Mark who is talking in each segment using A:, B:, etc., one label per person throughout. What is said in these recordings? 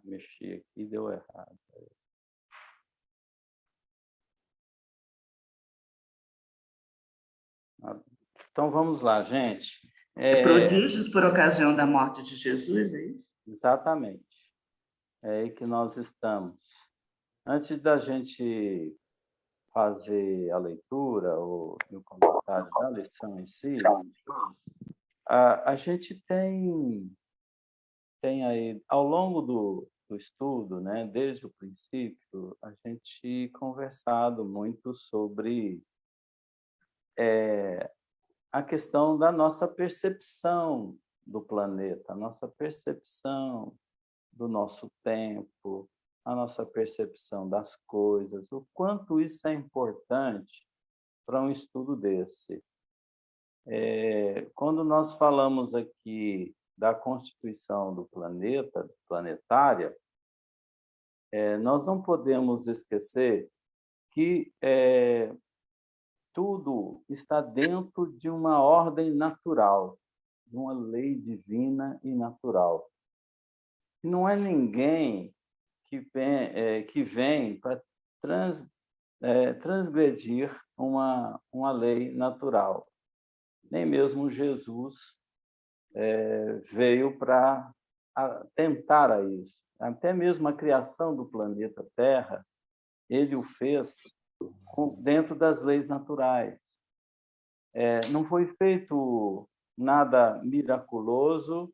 A: mexer aqui, deu errado. Então vamos lá, gente.
B: Prodígios por ocasião da morte de Jesus, é isso?
A: Exatamente. É aí que nós estamos. Antes da gente fazer a leitura ou o comentário da lição em si, a gente tem aí, ao longo do estudo, né, desde o princípio, a gente conversado muito sobre a questão da nossa percepção do planeta, a nossa percepção do nosso tempo, a nossa percepção das coisas, o quanto isso é importante para um estudo desse. Quando nós falamos aqui da constituição do planeta, planetária, nós não podemos esquecer que tudo está dentro de uma ordem natural, de uma lei divina e natural. Não é ninguém que vem para transgredir uma lei natural. Nem mesmo Jesus veio para tentar a isso. Até mesmo a criação do planeta Terra, ele o fez dentro das leis naturais. Não foi feito nada miraculoso,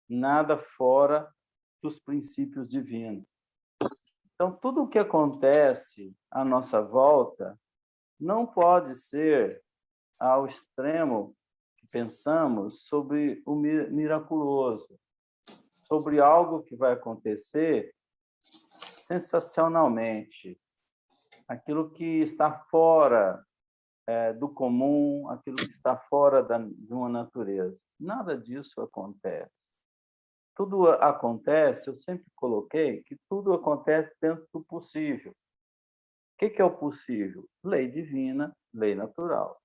A: nada fora dos princípios divinos. Então, tudo o que acontece à nossa volta não pode ser ao extremo que pensamos sobre o miraculoso, sobre algo que vai acontecer sensacionalmente, aquilo que está fora do comum, aquilo que está fora de uma natureza. Nada disso acontece. Tudo acontece, eu sempre coloquei que tudo acontece dentro do possível. O que é o possível? Lei divina, lei natural.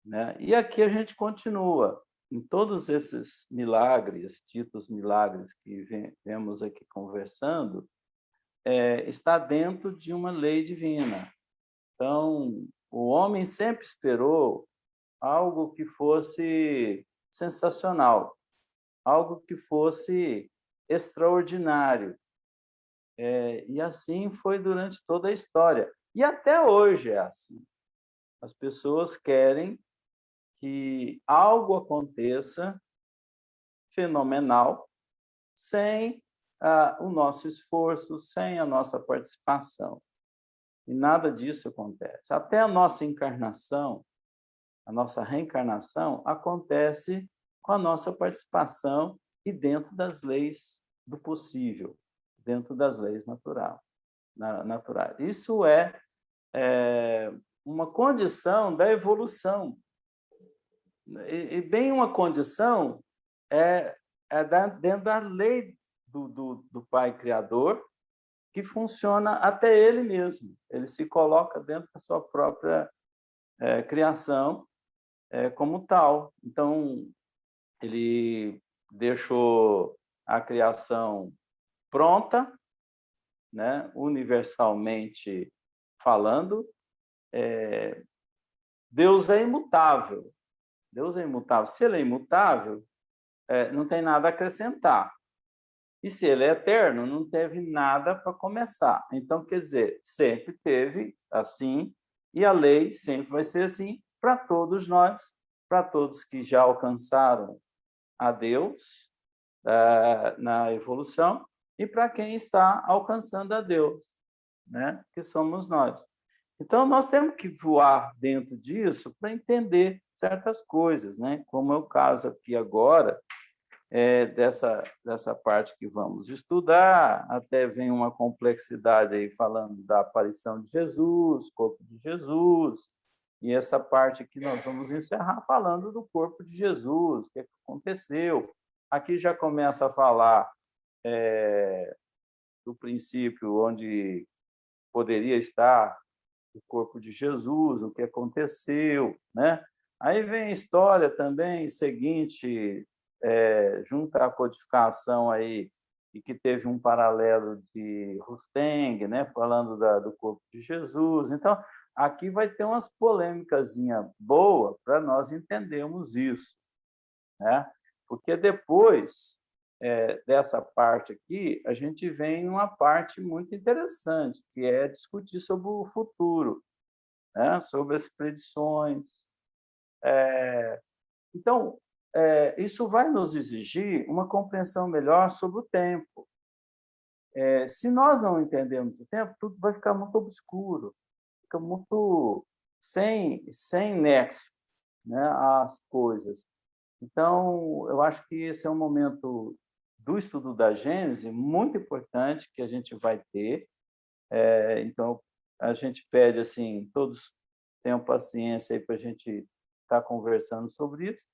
A: Né? E aqui a gente continua. Em todos esses milagres, ditos milagres que vemos aqui conversando, está dentro de uma lei divina. Então, o homem sempre esperou algo que fosse sensacional, algo que fosse extraordinário. E assim foi durante toda a história. E até hoje é assim. As pessoas querem que algo aconteça fenomenal sem o nosso esforço, sem a nossa participação. E nada disso acontece. Até a nossa encarnação, a nossa reencarnação, acontece com a nossa participação e dentro das leis do possível, dentro das leis naturais. Isso é uma condição da evolução. E bem uma condição dentro da lei do Pai Criador, que funciona até ele mesmo. Ele se coloca dentro da sua própria criação como tal. Então, ele deixou a criação pronta, né? Universalmente falando. Deus é imutável. Deus é imutável. Se ele é imutável, não tem nada a acrescentar. E se ele é eterno, não teve nada para começar. Então, quer dizer, sempre teve assim, e a lei sempre vai ser assim para todos nós, para todos que já alcançaram a Deus na evolução e para quem está alcançando a Deus, né? Que somos nós. Então, nós temos que voar dentro disso para entender certas coisas, né? Como é o caso aqui agora, dessa parte que vamos estudar, até vem uma complexidade aí falando da aparição de Jesus, corpo de Jesus, e essa parte que nós vamos encerrar falando do corpo de Jesus, o que aconteceu. Aqui já começa a falar do princípio onde poderia estar o corpo de Jesus, o que aconteceu, né? Aí vem a história também seguinte, junto à codificação aí e que teve um paralelo de Rusteng, né, falando do corpo de Jesus. Então, aqui vai ter umas polêmicazinha boa para nós entendermos isso, né? Porque depois dessa parte aqui, a gente vem em uma parte muito interessante, que é discutir sobre o futuro, né? Sobre as predições. Então, isso vai nos exigir uma compreensão melhor sobre o tempo. Se nós não entendermos o tempo, tudo vai ficar muito obscuro, fica muito sem nexo, né, às coisas. Então, eu acho que esse é um momento do estudo da Gênese muito importante que a gente vai ter. Então, a gente pede assim, todos tenham paciência aí para a gente estar conversando sobre isso.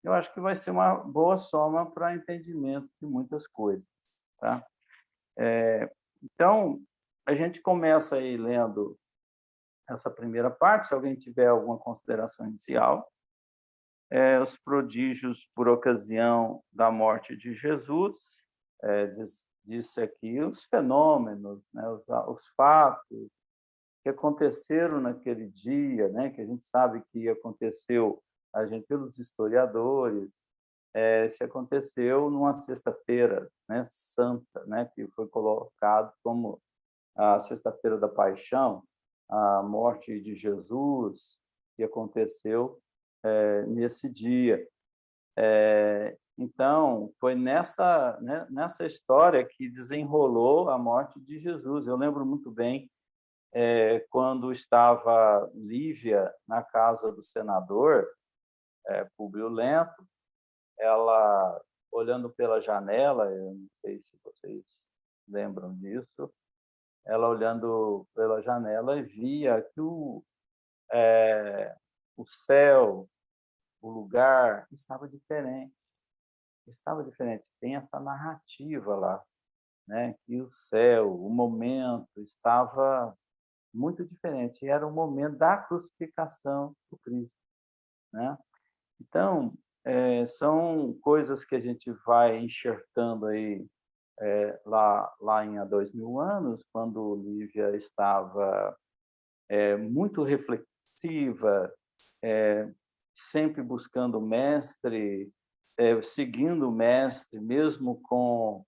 A: Eu acho que vai ser uma boa soma para entendimento de muitas coisas, tá? Então, a gente começa aí lendo essa primeira parte, se alguém tiver alguma consideração inicial. Os prodígios por ocasião da morte de Jesus, disse aqui os fenômenos, né, os fatos que aconteceram naquele dia, né, que a gente sabe que aconteceu pelos historiadores, se aconteceu numa sexta-feira, né, santa, né, que foi colocado como a sexta-feira da Paixão, a morte de Jesus, que aconteceu nesse dia. Então, foi nessa história que desenrolou a morte de Jesus. Eu lembro muito bem quando estava Lívia na casa do senador Públio Lento, ela olhando pela janela, eu não sei se vocês lembram disso, ela olhando pela janela e via que o céu, o lugar estava diferente. Tem essa narrativa lá, né? Que o céu, o momento estava muito diferente. Era o momento da crucificação do Cristo, né? Então, são coisas que a gente vai enxertando aí lá em há 2000 anos, quando Lívia estava muito reflexiva, sempre buscando o mestre, seguindo o mestre, mesmo com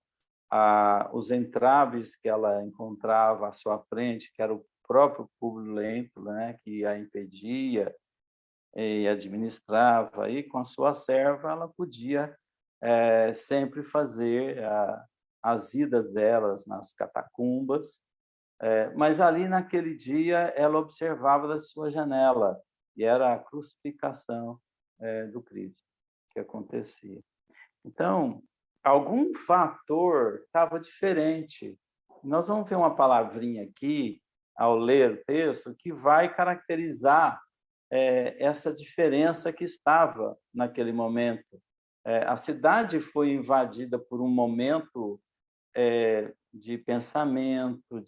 A: os entraves que ela encontrava à sua frente, que era o próprio Públio Lento, né, que a impedia e administrava, e com a sua serva ela podia sempre fazer as idas delas nas catacumbas, mas ali naquele dia ela observava da sua janela, e era a crucificação do Cristo que acontecia. Então, algum fator estava diferente. Nós vamos ver uma palavrinha aqui, ao ler o texto, que vai caracterizar essa diferença que estava naquele momento. A cidade foi invadida por um momento de pensamento,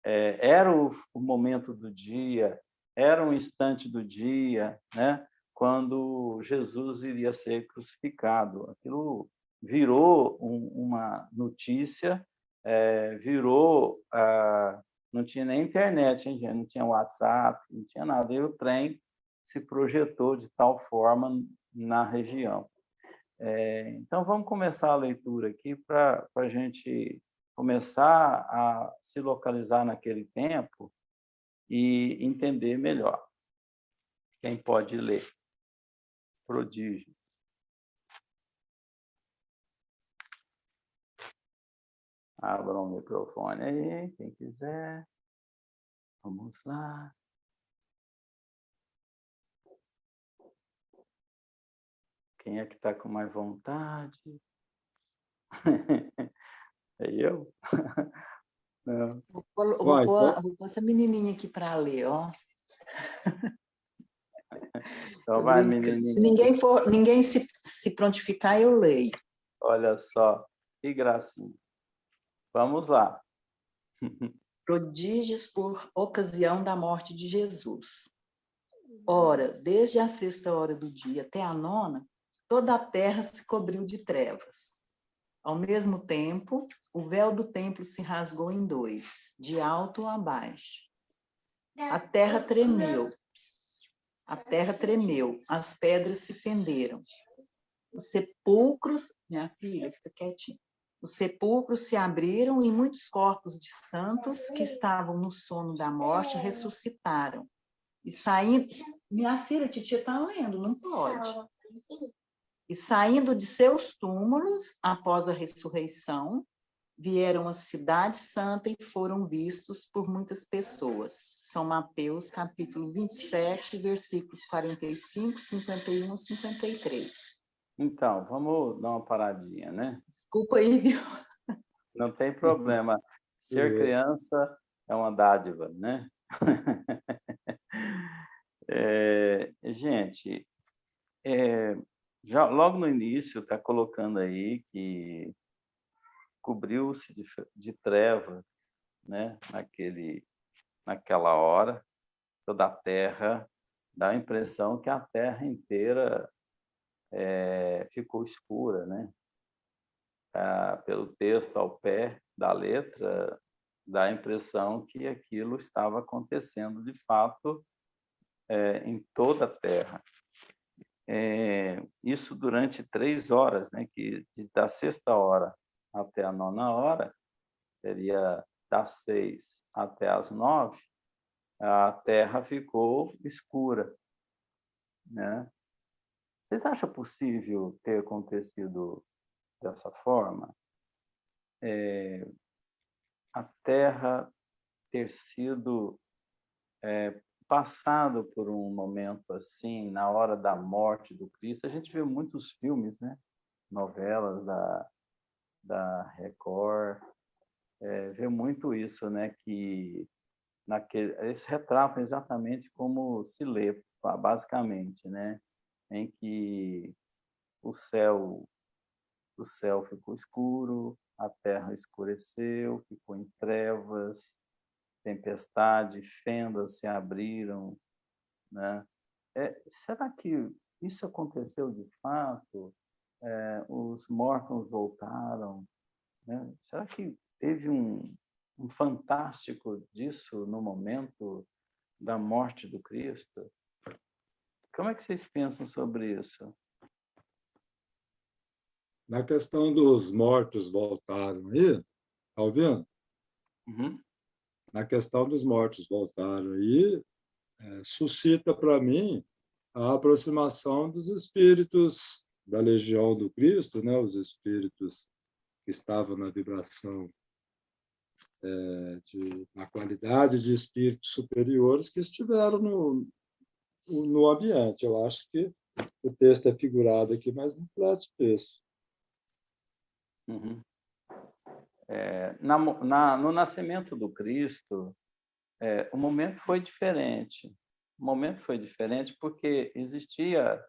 A: era o momento do dia, era um instante do dia, né? Quando Jesus iria ser crucificado. Aquilo virou uma notícia, não tinha nem internet, hein, gente? Não tinha WhatsApp, não tinha nada. E o trem se projetou de tal forma na região. Então, vamos começar a leitura aqui para a gente começar a se localizar naquele tempo e entender melhor. Quem pode ler? Prodígio. Abra o microfone aí, quem quiser. Vamos lá. Quem é que está com mais vontade? É eu? Não.
C: Vou pôr essa menininha aqui para ler, ó.
A: Então vai, menininha.
C: Se ninguém se prontificar, eu leio.
A: Olha só, que gracinha. Vamos lá.
C: Prodígios por ocasião da morte de Jesus. Ora, desde a sexta hora do dia até a nona, toda a terra se cobriu de trevas. Ao mesmo tempo, o véu do templo se rasgou em dois, de alto a baixo. A terra tremeu, as pedras se fenderam. Os sepulcros, minha filha, fica quietinha. Os sepulcros se abriram e muitos corpos de santos que estavam no sono da morte ressuscitaram. E saindo... Minha filha, titia está lendo, não pode. E saindo de seus túmulos, após a ressurreição, vieram à cidade santa e foram vistos por muitas pessoas. São Mateus, capítulo 27, versículos 45, 51 a 53.
A: Então, vamos dar uma paradinha, né?
C: Desculpa aí, viu?
A: Não tem problema. Ser criança é uma dádiva, né? Gente, já logo no início está colocando aí que cobriu-se de trevas, né? Naquela hora, toda a terra, dá a impressão que a terra inteira ficou escura, né? Pelo texto ao pé da letra, dá a impressão que aquilo estava acontecendo de fato em toda a terra. Isso durante 3 horas, né? Que da 6ª hora até a 9ª hora, seria das 6 até as 9, a terra ficou escura, né? Vocês acham possível ter acontecido dessa forma? A terra ter sido passado por um momento assim, na hora da morte do Cristo. A gente vê muitos filmes, né? Novelas da Record, vê muito isso, né? Que eles retratam exatamente como se lê, basicamente, né? Em que o céu ficou escuro, a terra escureceu, ficou em trevas, tempestade, fendas se abriram, né? Será que isso aconteceu de fato? Os mortos voltaram, né? Será que teve um fantástico disso no momento da morte do Cristo? Como é que vocês pensam sobre isso?
D: Na questão dos mortos voltaram aí, tá ouvindo?
A: Uhum.
D: Na questão dos mortos voltaram aí, suscita para mim a aproximação dos espíritos da Legião do Cristo, né? Os espíritos que estavam na vibração, na qualidade de espíritos superiores que estiveram no ambiente. Eu acho que o texto é figurado aqui, mas não reflete isso.
A: Uhum. No nascimento do Cristo, o momento foi diferente. O momento foi diferente porque existia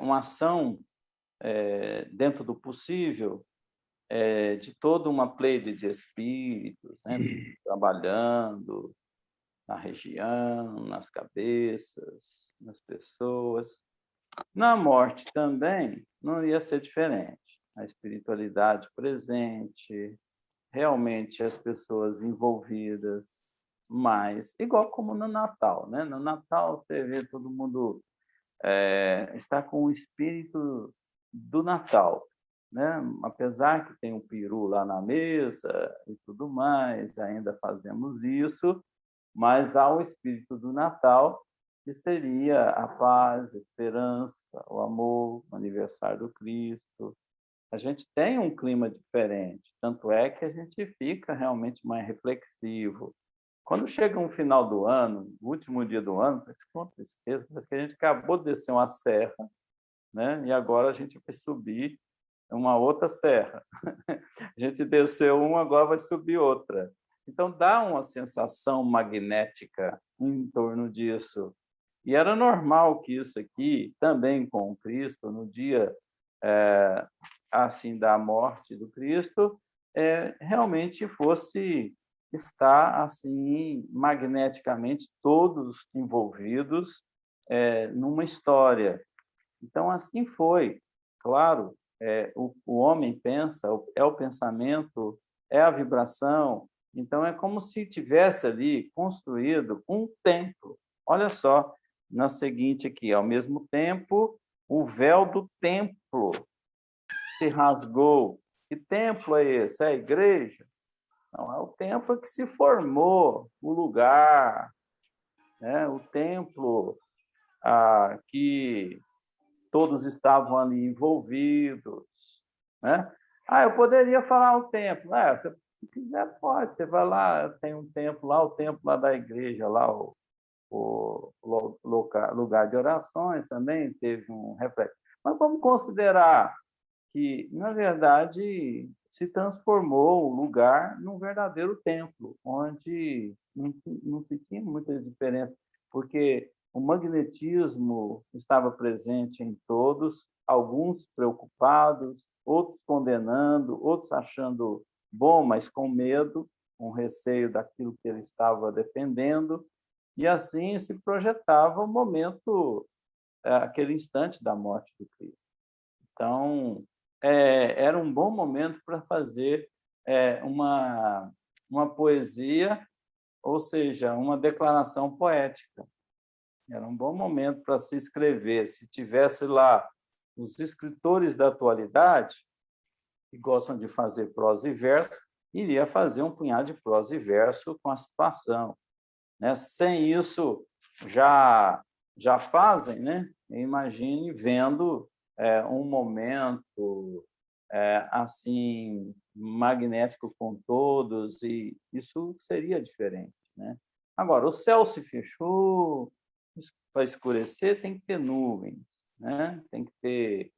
A: uma ação dentro do possível de toda uma pleide de espíritos, né, trabalhando na região, nas cabeças, nas pessoas. Na morte também não ia ser diferente. A espiritualidade presente, realmente as pessoas envolvidas, mas igual como no Natal, né? No Natal você vê todo mundo está com o espírito do Natal, né? Apesar que tem um peru lá na mesa e tudo mais, ainda fazemos isso, mas há o espírito do Natal, que seria a paz, a esperança, o amor, o aniversário do Cristo. A gente tem um clima diferente, tanto é que a gente fica realmente mais reflexivo. Quando chega um final do ano, o último dia do ano, parece que é uma tristeza, parece que a gente acabou de descer uma serra, né? E agora a gente vai subir uma outra serra. A gente desceu uma, agora vai subir outra. Então, dá uma sensação magnética em torno disso. E era normal que isso aqui, também com o Cristo, no dia assim da morte do Cristo, realmente fosse estar assim magneticamente todos envolvidos numa história. Então, assim foi. Claro, o homem pensa, é o pensamento, é a vibração. Então, é como se tivesse ali construído um templo. Olha só, na seguinte aqui, ao mesmo tempo, o véu do templo se rasgou. Que templo é esse? É a igreja? Não, é o templo que se formou, o lugar, né? O templo que todos estavam ali envolvidos, né? Eu poderia falar o templo. Se quiser, pode. Você vai lá, tem um templo lá, o templo lá da igreja, lá o lugar de orações também teve um reflexo. Mas vamos considerar que, na verdade, se transformou o lugar num verdadeiro templo, onde não se tinha muita diferença, porque o magnetismo estava presente em todos, alguns preocupados, outros condenando, outros achando bom, mas com medo, com receio daquilo que ele estava defendendo, e assim se projetava o momento, aquele instante da morte do Cristo. Então, era um bom momento para fazer uma poesia, ou seja, uma declaração poética. Era um bom momento para se escrever. Se tivesse lá os escritores da atualidade, que gostam de fazer prosa e verso, iria fazer um punhado de prosa e verso com a situação, né? Sem isso, já fazem, né? Imagine vendo um momento assim magnético com todos, e isso seria diferente, né? Agora, o céu se fechou, para escurecer tem que ter nuvens, né? Tem que ter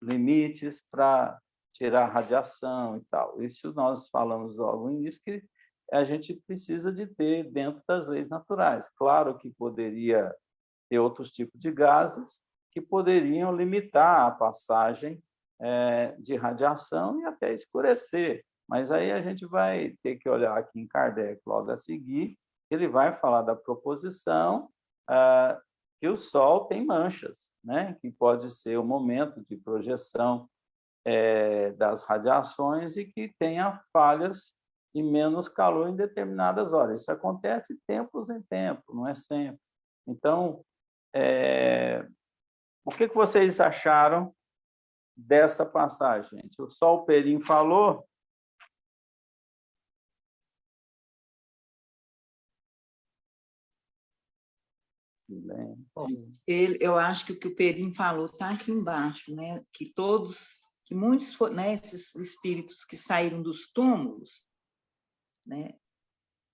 A: limites para tirar radiação e tal. Isso nós falamos logo no início, que a gente precisa de ter dentro das leis naturais. Claro que poderia ter outros tipos de gases que poderiam limitar a passagem de radiação e até escurecer. Mas aí a gente vai ter que olhar aqui em Kardec logo a seguir, ele vai falar da proposição que o Sol tem manchas, né? Que pode ser o momento de projeção das radiações e que tenha falhas e menos calor em determinadas horas. Isso acontece de tempos em tempos, não é sempre. Então, o que vocês acharam dessa passagem, gente? Só o Perim falou.
C: Bom, eu acho que o que o Perim falou está aqui embaixo, né? Que muitos, né, esses espíritos que saíram dos túmulos, né?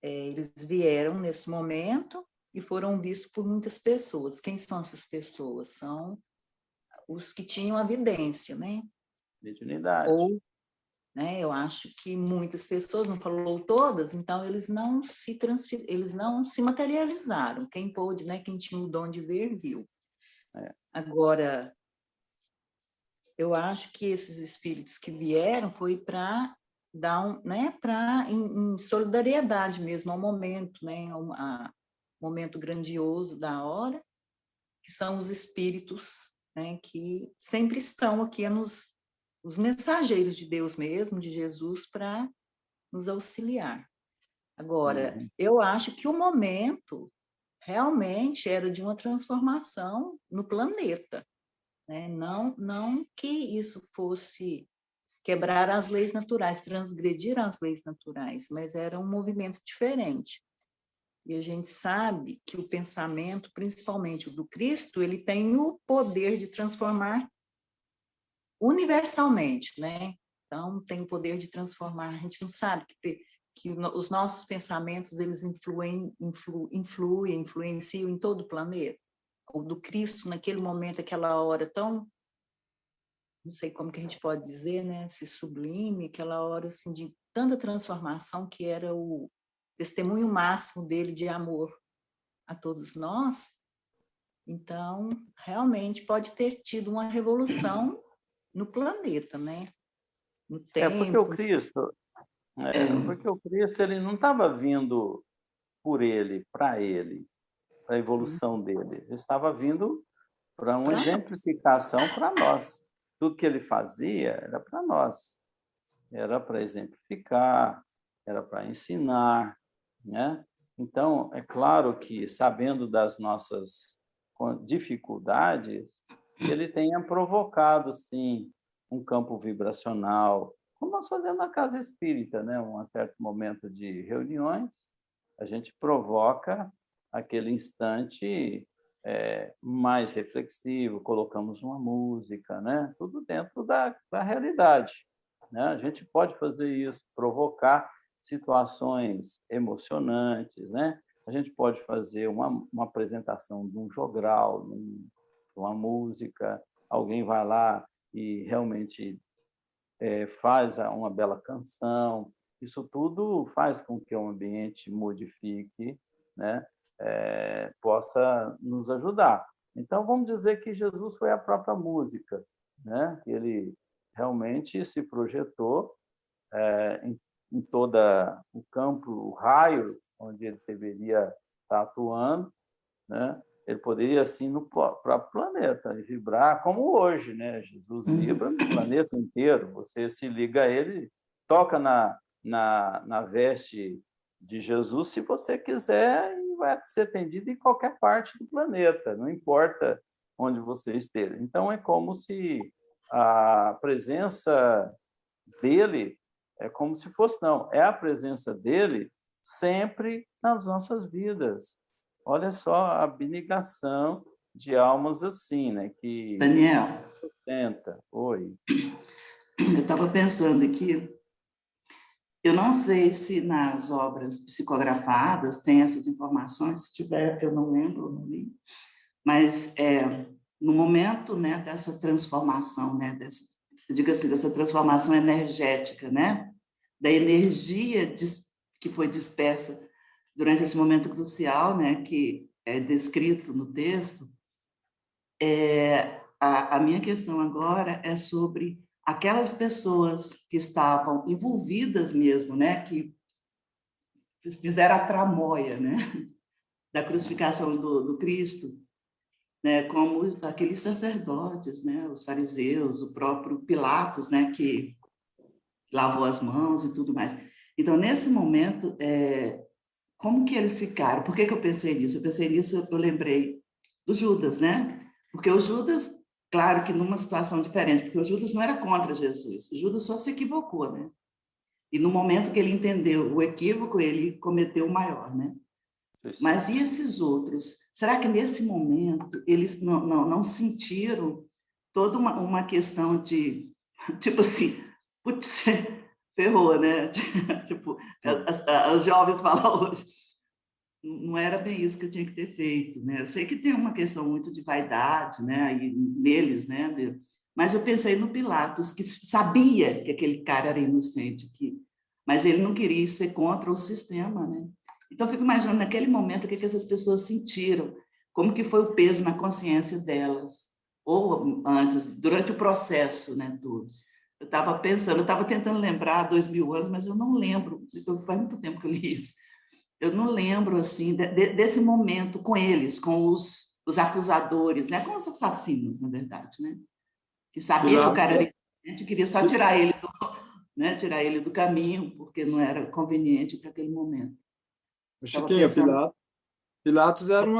C: Eles vieram nesse momento e foram vistos por muitas pessoas. Quem são essas pessoas? São os que tinham a vidência, né?
A: Mediunidade.
C: Ou, né, eu acho que muitas pessoas, não falou todas, então eles não se materializaram. Quem pôde, né, quem tinha o dom de ver, viu. Agora, eu acho que esses espíritos que vieram foi para dar né, em solidariedade mesmo ao momento, né, ao momento grandioso da hora, que são os espíritos, né, que sempre estão aqui os mensageiros de Deus mesmo, de Jesus, para nos auxiliar. Agora, eu acho que o momento realmente era de uma transformação no planeta, né? Não que isso fosse quebrar as leis naturais, transgredir as leis naturais, mas era um movimento diferente. E a gente sabe que o pensamento, principalmente o do Cristo, ele tem o poder de transformar universalmente, né? Então, tem o poder de transformar. A gente não sabe que os nossos pensamentos, eles influenciam em todo o planeta. O do Cristo, naquele momento, aquela hora tão, não sei como que a gente pode dizer, né? Se sublime, aquela hora assim, de tanta transformação, que era o testemunho máximo dele de amor a todos nós. Então, realmente pode ter tido uma revolução no planeta, né? No tempo.
A: Porque o Cristo ele não estava vindo por ele, para ele, para a evolução dele. Ele estava vindo para uma exemplificação para nós. tudo que ele fazia era para nós, era para exemplificar, era para ensinar, né? Então, é claro que, sabendo das nossas dificuldades, ele tenha provocado, sim, um campo vibracional, como nós fazemos na casa espírita, né? Um certo momento de reuniões, a gente provoca aquele instante mais reflexivo, colocamos uma música, né? Tudo dentro da realidade, né? A gente pode fazer isso, provocar situações emocionantes, né? A gente pode fazer uma apresentação de um jogral, de uma música, alguém vai lá e realmente faz uma bela canção. Isso tudo faz com que o ambiente modifique, né? Possa nos ajudar. Então, vamos dizer que Jesus foi a própria música, né? Ele realmente se projetou em todo o campo, o raio onde ele deveria estar atuando, né? Ele poderia, assim, no próprio planeta, vibrar como hoje, né? Jesus vibra no planeta inteiro. Você se liga a ele, toca na veste de Jesus, se você quiser, e vai ser atendido em qualquer parte do planeta, não importa onde você esteja. Então, é como se a presença dele é como se fosse, não, é a presença dele sempre nas nossas vidas. Olha só a abnegação de almas assim, né? Que
B: Daniel,
A: sustenta. Oi.
B: eu estava pensando aqui, eu não sei se nas obras psicografadas tem essas informações, se tiver, eu não lembro, não li, mas no momento, né, dessa transformação, né, diga assim, dessa transformação energética, né, da energia que foi dispersa durante esse momento crucial, né, que é descrito no texto, a minha questão agora é sobre aquelas pessoas que estavam envolvidas mesmo, né, que fizeram a tramóia, né, da crucificação do Cristo, né, como aqueles sacerdotes, né, os fariseus, o próprio Pilatos, né, que lavou as mãos e tudo mais. Então, nesse momento, como que eles ficaram? Por que eu pensei nisso? Eu pensei nisso, eu lembrei do Judas, né? Porque o Judas, claro que numa situação diferente, porque o Judas não era contra Jesus, o Judas só se equivocou, né? E no momento que ele entendeu o equívoco, ele cometeu o maior, né? Mas e esses outros? Será que nesse momento eles não sentiram toda uma questão de, tipo assim, putz, ferrou, né? Tipo, os jovens falam hoje, não era bem isso que eu tinha que ter feito, né? Eu sei que tem uma questão muito de vaidade, né? Aí, neles, né? Mas eu pensei no Pilatos, que sabia que aquele cara era inocente, mas ele não queria ser contra o sistema, né? Então, eu fico imaginando, naquele momento, o que essas pessoas sentiram, como que foi o peso na consciência delas, ou antes, durante o processo, né, tudo. Eu estava pensando, eu estava tentando lembrar 2000 anos, mas eu não lembro, faz muito tempo que eu li isso. Eu não lembro, assim, desse momento com eles, com os acusadores, né, com os assassinos, na verdade, né, que sabia que o cara era inocente, queria só tirar ele tirar ele do caminho, porque não era conveniente para aquele momento.
D: Chiquinha, Pilatos era um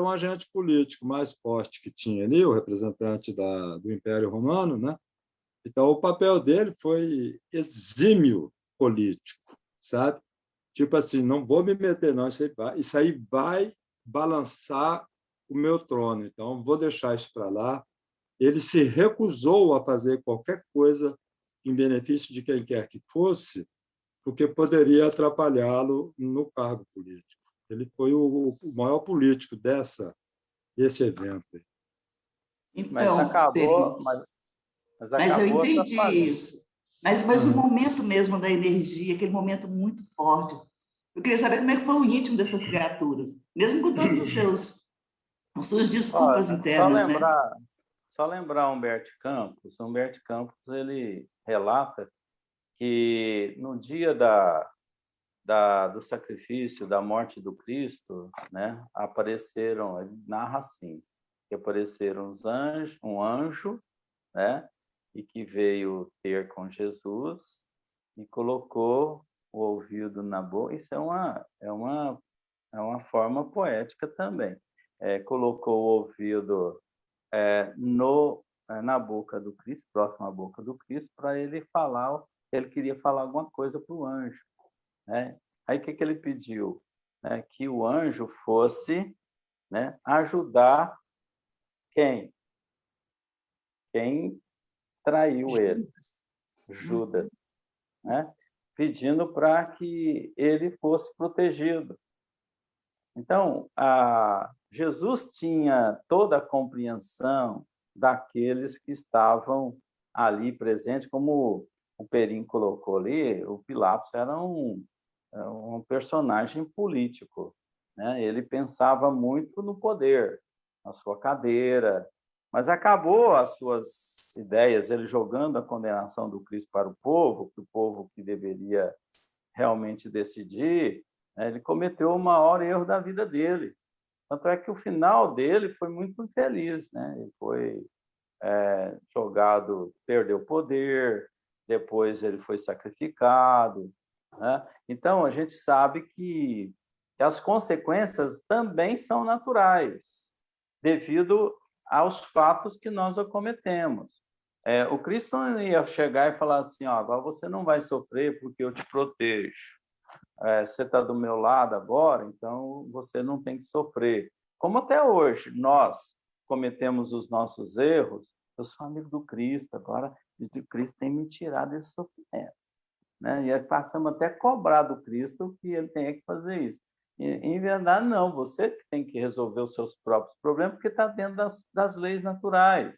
D: agente político mais forte que tinha ali, o representante do Império Romano, né? Então, o papel dele foi exímio político, sabe? Tipo assim, não vou me meter, não, isso aí vai balançar o meu trono, então vou deixar isso para lá. Ele se recusou a fazer qualquer coisa em benefício de quem quer que fosse, porque poderia atrapalhá-lo no cargo político. Ele foi o maior político desse evento.
B: Então,
A: mas acabou, mas
B: mas eu
A: acabou
B: entendi
A: atrapalhando.
B: isso. Mas o momento mesmo da energia, aquele momento muito forte, eu queria saber como é que foi o íntimo dessas criaturas, mesmo com todos as suas desculpas
A: Olha,
B: internas, né?
A: só lembrar Humberto Campos. Humberto Campos, ele relata que no dia do sacrifício, da morte do Cristo, né, apareceram, ele narra assim, que apareceram um anjo né? E que veio ter com Jesus e colocou o ouvido na boca. Isso é uma forma poética também. Colocou o ouvido na boca do Cristo, próximo à boca do Cristo, para ele falar, ele queria falar alguma coisa para o anjo, né? Aí o que ele pediu? Que o anjo fosse, né, ajudar quem? Quem traiu ele? Judas, né? Pedindo para que ele fosse protegido. Então, Jesus tinha toda a compreensão daqueles que estavam ali presentes, como o Perim colocou ali, o Pilatos era um personagem político, né? Ele pensava muito no poder, na sua cadeira, mas acabou as suas ideias, ele jogando a condenação do Cristo para o povo que deveria realmente decidir, né? Ele cometeu o maior erro da vida dele. Tanto é que o final dele foi muito infeliz, né? Ele foi jogado, perdeu o poder, depois ele foi sacrificado, né? Então, a gente sabe que as consequências também são naturais, devido aos fatos que nós cometemos. O Cristo não ia chegar e falar assim, agora você não vai sofrer porque eu te protejo. Você está do meu lado agora, então você não tem que sofrer. Como até hoje, nós cometemos os nossos erros, eu sou amigo do Cristo, agora o Cristo tem me tirado desse sofrimento, né? E aí passamos até a cobrar do Cristo que ele tenha que fazer isso. E, em verdade, não, você que tem que resolver os seus próprios problemas, porque está dentro das leis naturais.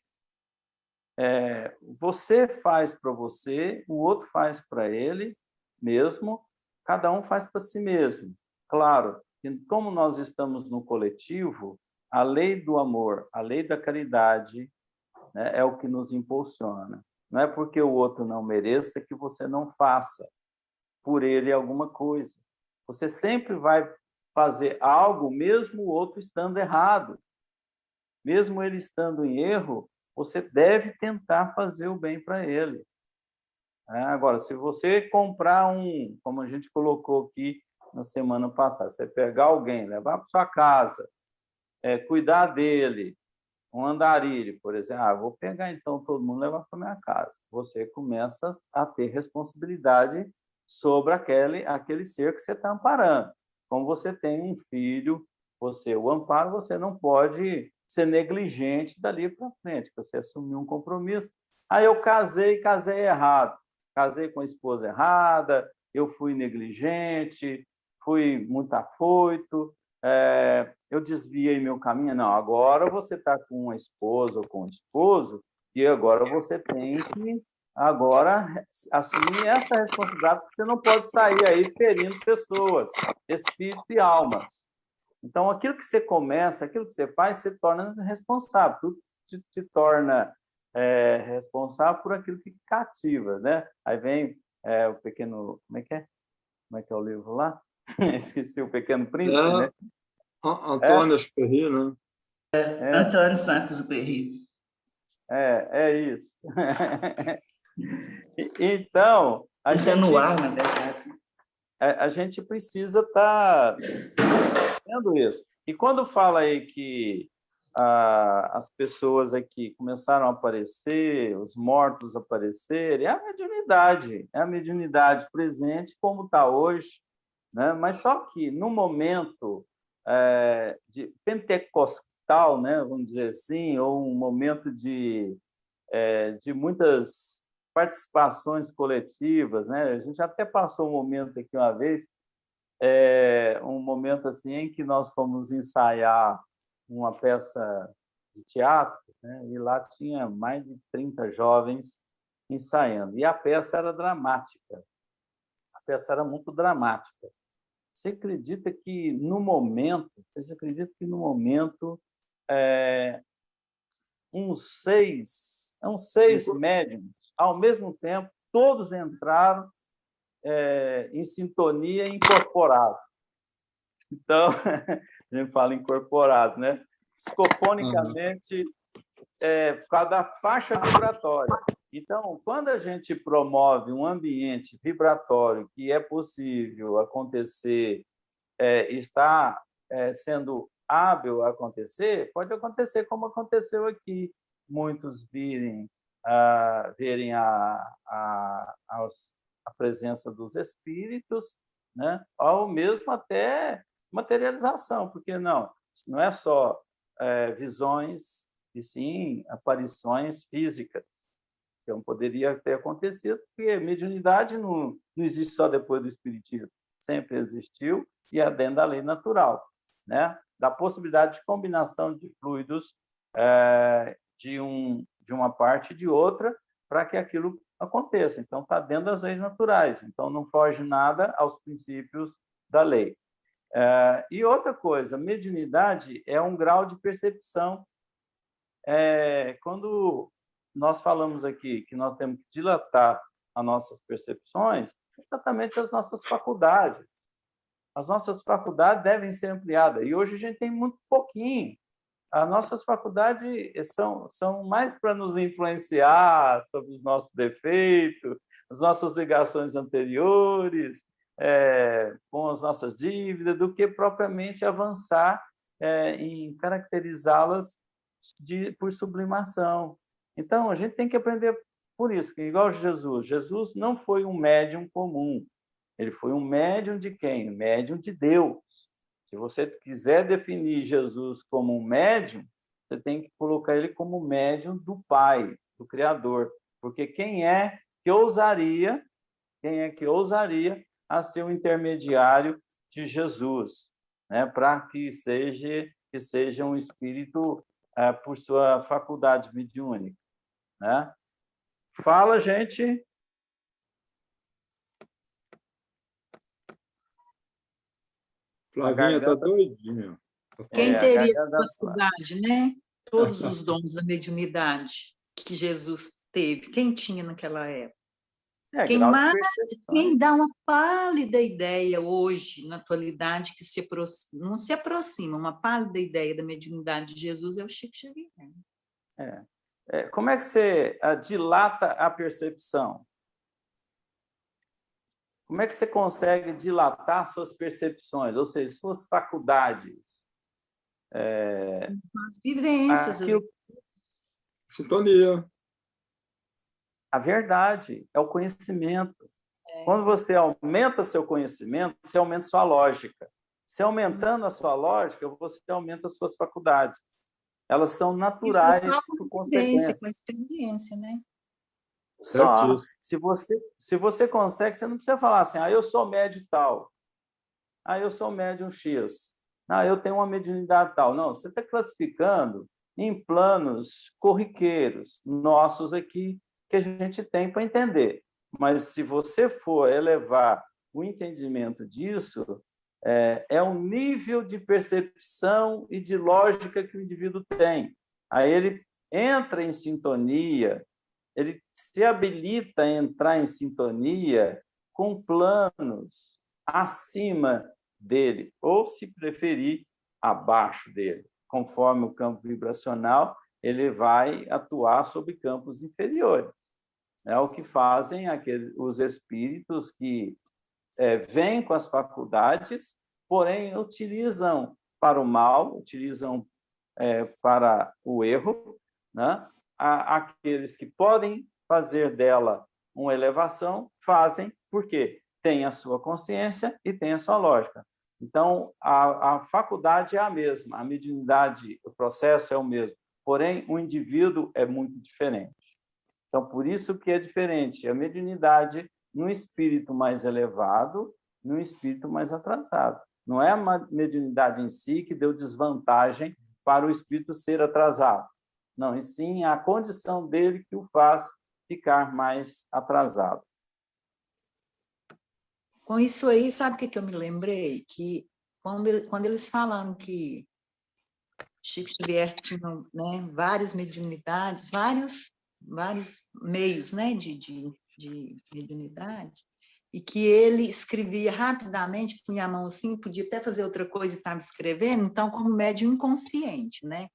A: Você faz para você, o outro faz para ele mesmo, cada um faz para si mesmo. Claro, como nós estamos no coletivo, a lei do amor, a lei da caridade, né, é o que nos impulsiona. Não é porque o outro não mereça que você não faça por ele alguma coisa. Você sempre vai fazer algo, mesmo o outro estando errado. Mesmo ele estando em erro, você deve tentar fazer o bem para ele. Agora, se você comprar como a gente colocou aqui na semana passada, você pegar alguém, levar para sua casa, cuidar dele, um andarilho, por exemplo, vou pegar então todo mundo e levar para minha casa. Você começa a ter responsabilidade sobre aquele ser que você está amparando. Como você tem um filho, você o ampara, você não pode ser negligente dali para frente, você assumiu um compromisso. Aí eu casei errado, casei com a esposa errada, eu fui negligente, fui muito afoito, eu desviei meu caminho. Não, agora você está com uma esposa ou com um esposo e agora você tem que assumir essa responsabilidade, porque você não pode sair aí ferindo pessoas, espíritos e almas. Então, aquilo que você começa, aquilo que você faz, você torna responsável. Tudo te torna responsável por aquilo que cativa, né? Aí vem o pequeno... Como é que é? Como é que é o livro lá? Esqueci, o Pequeno Príncipe, né?
D: Antônio Exupéry, né?
B: Antônio Saint-Exupéry.
A: É isso. Então,
B: na verdade.
A: A gente precisa estar vendo isso. E quando fala aí que as pessoas aqui começaram a aparecer, os mortos aparecerem, é a mediunidade presente como está hoje, né? Mas só que no momento de pentecostal, né, vamos dizer assim, ou um momento de muitas participações coletivas, né? A gente até passou um momento aqui uma vez, um momento assim em que nós fomos ensaiar uma peça de teatro, né? E lá tinha mais de 30 jovens ensaiando. E a peça era dramática. A peça era muito dramática. Vocês acreditam que no momento uns seis médiums, ao mesmo tempo, todos entraram em sintonia e incorporados. Então, a gente fala incorporado, né? Psicofonicamente, por causa da faixa vibratória. Então, quando a gente promove um ambiente vibratório que é possível acontecer, está sendo hábil a acontecer, pode acontecer como aconteceu aqui. Muitos verem a presença dos espíritos, né? Ou mesmo até materialização, porque não é só visões, e sim aparições físicas. Então, poderia ter acontecido, porque mediunidade não existe só depois do espiritismo, sempre existiu e é dentro da lei natural, né? Da possibilidade de combinação de fluidos de uma parte e de outra para que aquilo aconteça. Então, está dentro das leis naturais. Então, não foge nada aos princípios da lei. E outra coisa, mediunidade é um grau de percepção. Quando nós falamos aqui que nós temos que dilatar as nossas percepções, exatamente as nossas faculdades. As nossas faculdades devem ser ampliadas. E hoje a gente tem muito pouquinho. As nossas faculdades são mais para nos influenciar sobre os nossos defeitos, as nossas ligações anteriores, com as nossas dívidas, do que propriamente avançar em caracterizá-las por sublimação. Então, a gente tem que aprender por isso, que igual Jesus. Jesus não foi um médium comum. Ele foi um médium de quem? Médium de Deus. Se você quiser definir Jesus como um médium, você tem que colocar ele como médium do Pai, do Criador. Porque quem é que ousaria a ser o intermediário de Jesus, né? Para que seja um espírito por sua faculdade mediúnica, né? Fala, gente.
D: Flavinha está doidinha.
C: Quem teria capacidade, né? Todos os dons da mediunidade que Jesus teve, quem tinha naquela época? Quem dá uma pálida ideia hoje, na atualidade, que não se aproxima, uma pálida ideia da mediunidade de Jesus é o Chico Xavier.
A: Como é que você dilata a percepção? Como é que você consegue dilatar suas percepções, ou seja, suas faculdades?
C: As vivências.
D: Sintonia.
A: A verdade é o conhecimento. Quando você aumenta seu conhecimento, você aumenta sua lógica. Se aumentando a sua lógica, você aumenta as suas faculdades. Elas são naturais por consequência.
C: Com experiência, né?
A: Só. Se você consegue, você não precisa falar assim, eu sou médium tal. Eu sou médium X. Eu tenho uma mediunidade tal. Não, você está classificando em planos corriqueiros nossos aqui, que a gente tem para entender. Mas se você for elevar o entendimento disso, é um nível de percepção e de lógica que o indivíduo tem. Aí ele entra em sintonia, ele se habilita a entrar em sintonia com planos acima dele, ou, se preferir, abaixo dele. Conforme o campo vibracional, ele vai atuar sobre campos inferiores. É o que fazem os espíritos que vêm com as faculdades, porém utilizam para o mal, utilizam para o erro, né? Aqueles que podem fazer dela uma elevação, fazem porque tem a sua consciência e tem a sua lógica. Então, a faculdade é a mesma, a mediunidade, o processo é o mesmo, porém, o indivíduo é muito diferente. Então, por isso que é diferente a mediunidade num espírito mais elevado, num espírito mais atrasado. Não é a mediunidade em si que deu desvantagem para o espírito ser atrasado. Não, e sim a condição dele que o faz ficar mais atrasado.
C: Com isso aí, sabe o que eu me lembrei? Que quando eles falaram que Chico Xavier tinha, né, várias mediunidades, vários meios, né, de mediunidade, e que ele escrevia rapidamente, punha a mão assim, podia até fazer outra coisa e estava escrevendo, então, como médium inconsciente, né?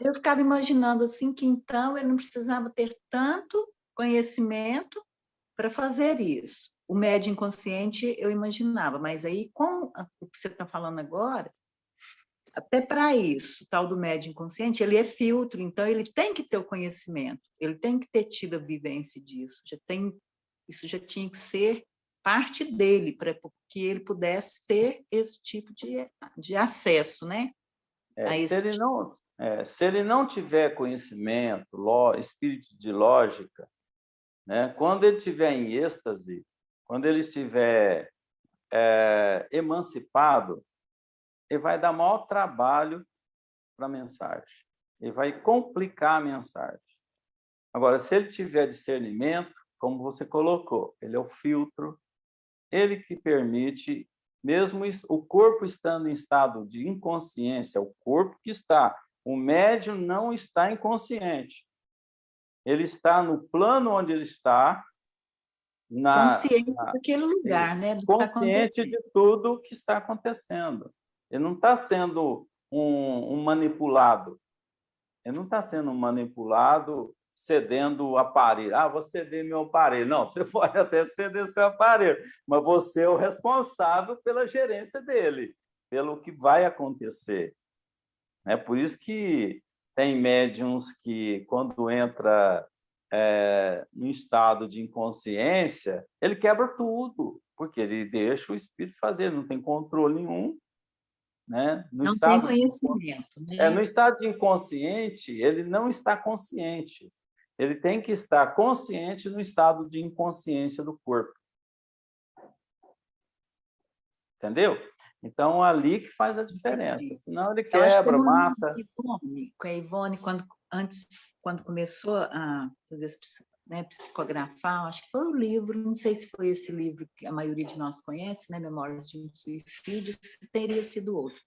C: Eu ficava imaginando assim que então ele não precisava ter tanto conhecimento para fazer isso. O médium inconsciente eu imaginava, mas aí com o que você está falando agora, até para isso, o tal do médium inconsciente, ele é filtro, então ele tem que ter o conhecimento, ele tem que ter tido a vivência disso, isso já tinha que ser parte dele, para que ele pudesse ter esse tipo de acesso, né?
A: Se ele não tiver conhecimento, espírito de lógica, né? Quando ele estiver em êxtase, quando ele estiver emancipado, ele vai dar maior trabalho para a mensagem. Ele vai complicar a mensagem. Agora, se ele tiver discernimento, como você colocou, ele é o filtro, ele que permite, mesmo isso, o corpo estando em estado de inconsciência, o corpo que está, o médium não está inconsciente. Ele está no plano onde ele está,
C: consciente daquele lugar, né? Do
A: consciente de tudo que está acontecendo. Ele não está sendo um manipulado. Ele não está sendo um manipulado cedendo o aparelho. Ah, vou ceder meu aparelho. Não, você pode até ceder seu aparelho, mas você é o responsável pela gerência dele, pelo que vai acontecer. É por isso que tem médiums que, quando entra em estado de inconsciência, ele quebra tudo, porque ele deixa o espírito fazer, não tem controle nenhum. Né?
C: Não tem conhecimento. Né?
A: No estado de inconsciente, ele não está consciente. Ele tem que estar consciente no estado de inconsciência do corpo. Entendeu? Então, ali que faz a diferença. Senão ele quebra, mata.
C: Com a Ivone, quando começou a fazer né, psicografar, acho que foi o livro, não sei se foi esse livro que a maioria de nós conhece, né, Memórias de um Suicídio, se teria sido outro.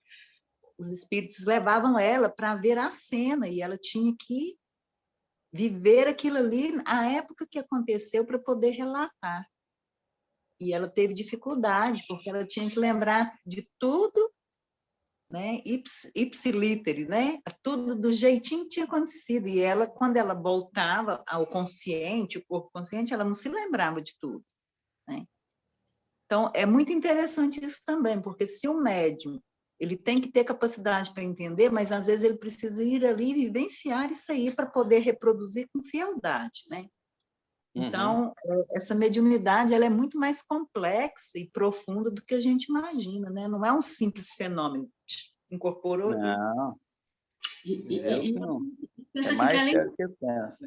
C: Os espíritos levavam ela para ver a cena e ela tinha que viver aquilo ali, a época que aconteceu, para poder relatar. E ela teve dificuldade, porque ela tinha que lembrar de tudo, né, ipsilítere, né, tudo do jeitinho que tinha acontecido. E ela, quando ela voltava ao consciente, o corpo consciente, ela não se lembrava de tudo. Né? Então, é muito interessante isso também, porque se o médium ele tem que ter capacidade para entender, mas às vezes ele precisa ir ali e vivenciar isso aí para poder reproduzir com fieldade, né? Então, essa mediunidade ela é muito mais complexa e profunda do que a gente imagina, né? Não é um simples fenômeno. Incorporou ali.
A: Não.
E: Penso
A: é
E: assim,
A: mais
E: que
A: sério que eu penso.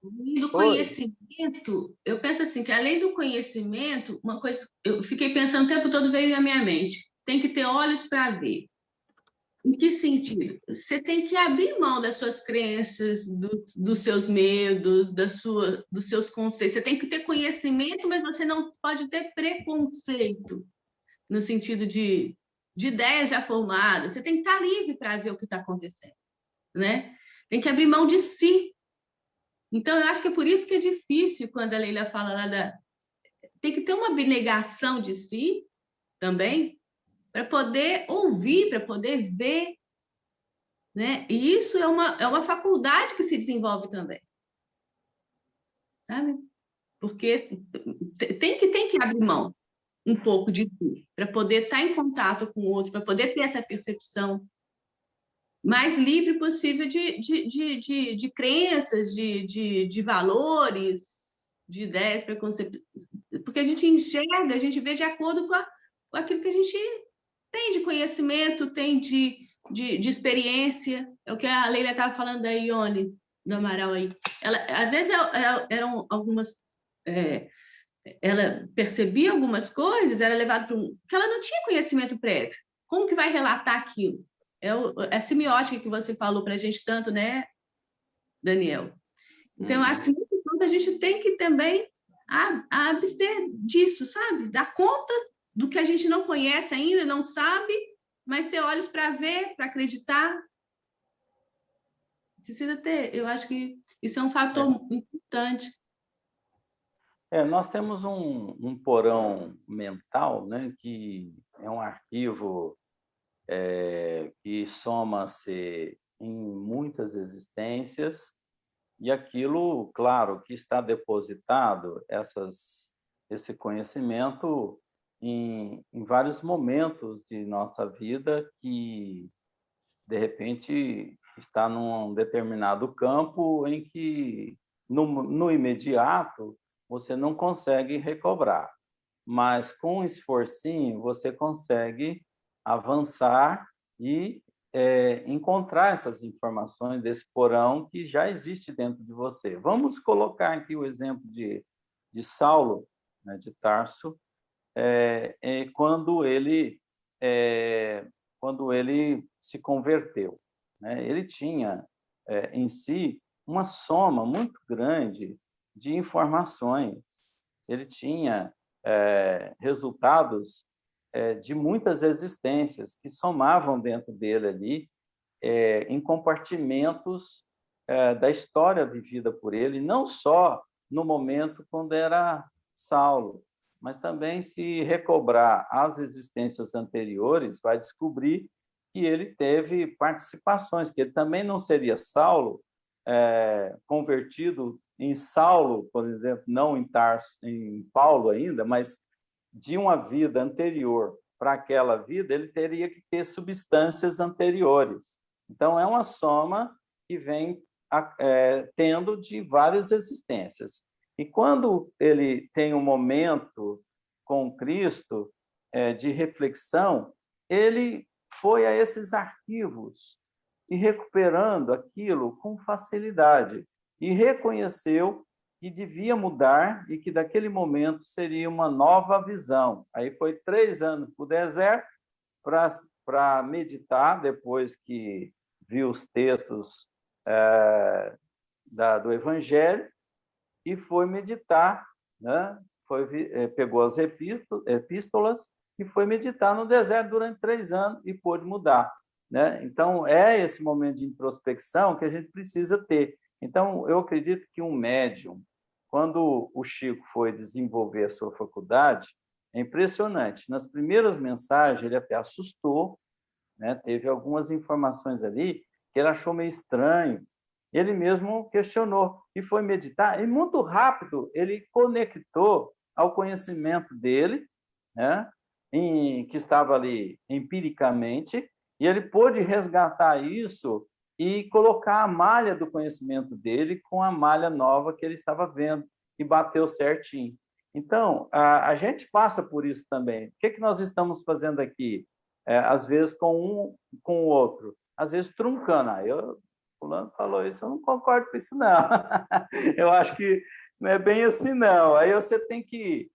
E: Além do conhecimento, eu penso assim, que além do conhecimento, uma coisa, eu fiquei pensando o tempo todo, veio à minha mente, tem que ter olhos para ver. Em que sentido? Você tem que abrir mão das suas crenças, dos seus medos, dos seus conceitos. Você tem que ter conhecimento, mas você não pode ter preconceito, no sentido de ideias já formadas. Você tem que estar livre para ver o que está acontecendo, né? Tem que abrir mão de si. Então, eu acho que é por isso que é difícil quando a Leila fala lá tem que ter uma abnegação de si também, para poder ouvir, para poder ver, né? E isso é uma faculdade que se desenvolve também, sabe? Porque tem que abrir mão um pouco de si, para poder estar em contato com o outro, para poder ter essa percepção mais livre possível de crenças, de valores, de ideias, preconceitos, porque a gente enxerga, a gente vê de acordo com aquilo que a gente tem de conhecimento, tem de experiência. É o que a Leila estava falando da Ione, do Amaral aí. Às vezes eram algumas... ela percebia algumas coisas, era levada para que ela não tinha conhecimento prévio. Como que vai relatar aquilo? É a semiótica que você falou para a gente tanto, né, Daniel? Então, eu acho que nesse ponto a gente tem que também abster disso, sabe? Dar conta do que a gente não conhece ainda, não sabe, mas ter olhos para ver, para acreditar. Precisa ter, eu acho que isso é um fator importante.
A: Nós temos um porão mental, né, que é um arquivo que soma-se em muitas existências, e aquilo, claro, que está depositado, esse conhecimento em vários momentos de nossa vida que, de repente, está num determinado campo em que, no imediato, você não consegue recobrar, mas com um esforcinho você consegue avançar e encontrar essas informações desse porão que já existe dentro de você. Vamos colocar aqui o exemplo de Saulo, né, de Tarso, quando ele se converteu, né? Ele tinha em si uma soma muito grande de informações. Ele tinha resultados de muitas existências que somavam dentro dele ali em compartimentos da história vivida por ele, não só no momento quando era Saulo, mas também se recobrar as existências anteriores, vai descobrir que ele teve participações, que ele também não seria Saulo, convertido em Saulo, por exemplo, não em Tarso, em Paulo ainda, mas de uma vida anterior para aquela vida, ele teria que ter substâncias anteriores. Então, é uma soma que vem tendo de várias existências. E quando ele tem um momento com Cristo de reflexão, ele foi a esses arquivos e recuperando aquilo com facilidade e reconheceu que devia mudar e que daquele momento seria uma nova visão. Aí foi 3 anos para o deserto para meditar, depois que viu os textos do Evangelho, e foi meditar, né? Pegou as epístolas e foi meditar no deserto durante 3 anos e pôde mudar, né? Então, é esse momento de introspecção que a gente precisa ter. Então, eu acredito que um médium, quando o Chico foi desenvolver a sua faculdade, é impressionante. Nas primeiras mensagens, ele até assustou, né? Teve algumas informações ali que ele achou meio estranho. Ele mesmo questionou e foi meditar, e muito rápido ele conectou ao conhecimento dele, né? Que estava ali empiricamente, e ele pôde resgatar isso e colocar a malha do conhecimento dele com a malha nova que ele estava vendo, e bateu certinho. Então, a gente passa por isso também. O que nós estamos fazendo aqui? Às vezes com com o outro, às vezes truncando. Fulano falou isso, eu não concordo com isso, não. Eu acho que não é bem assim, não. Aí você tem que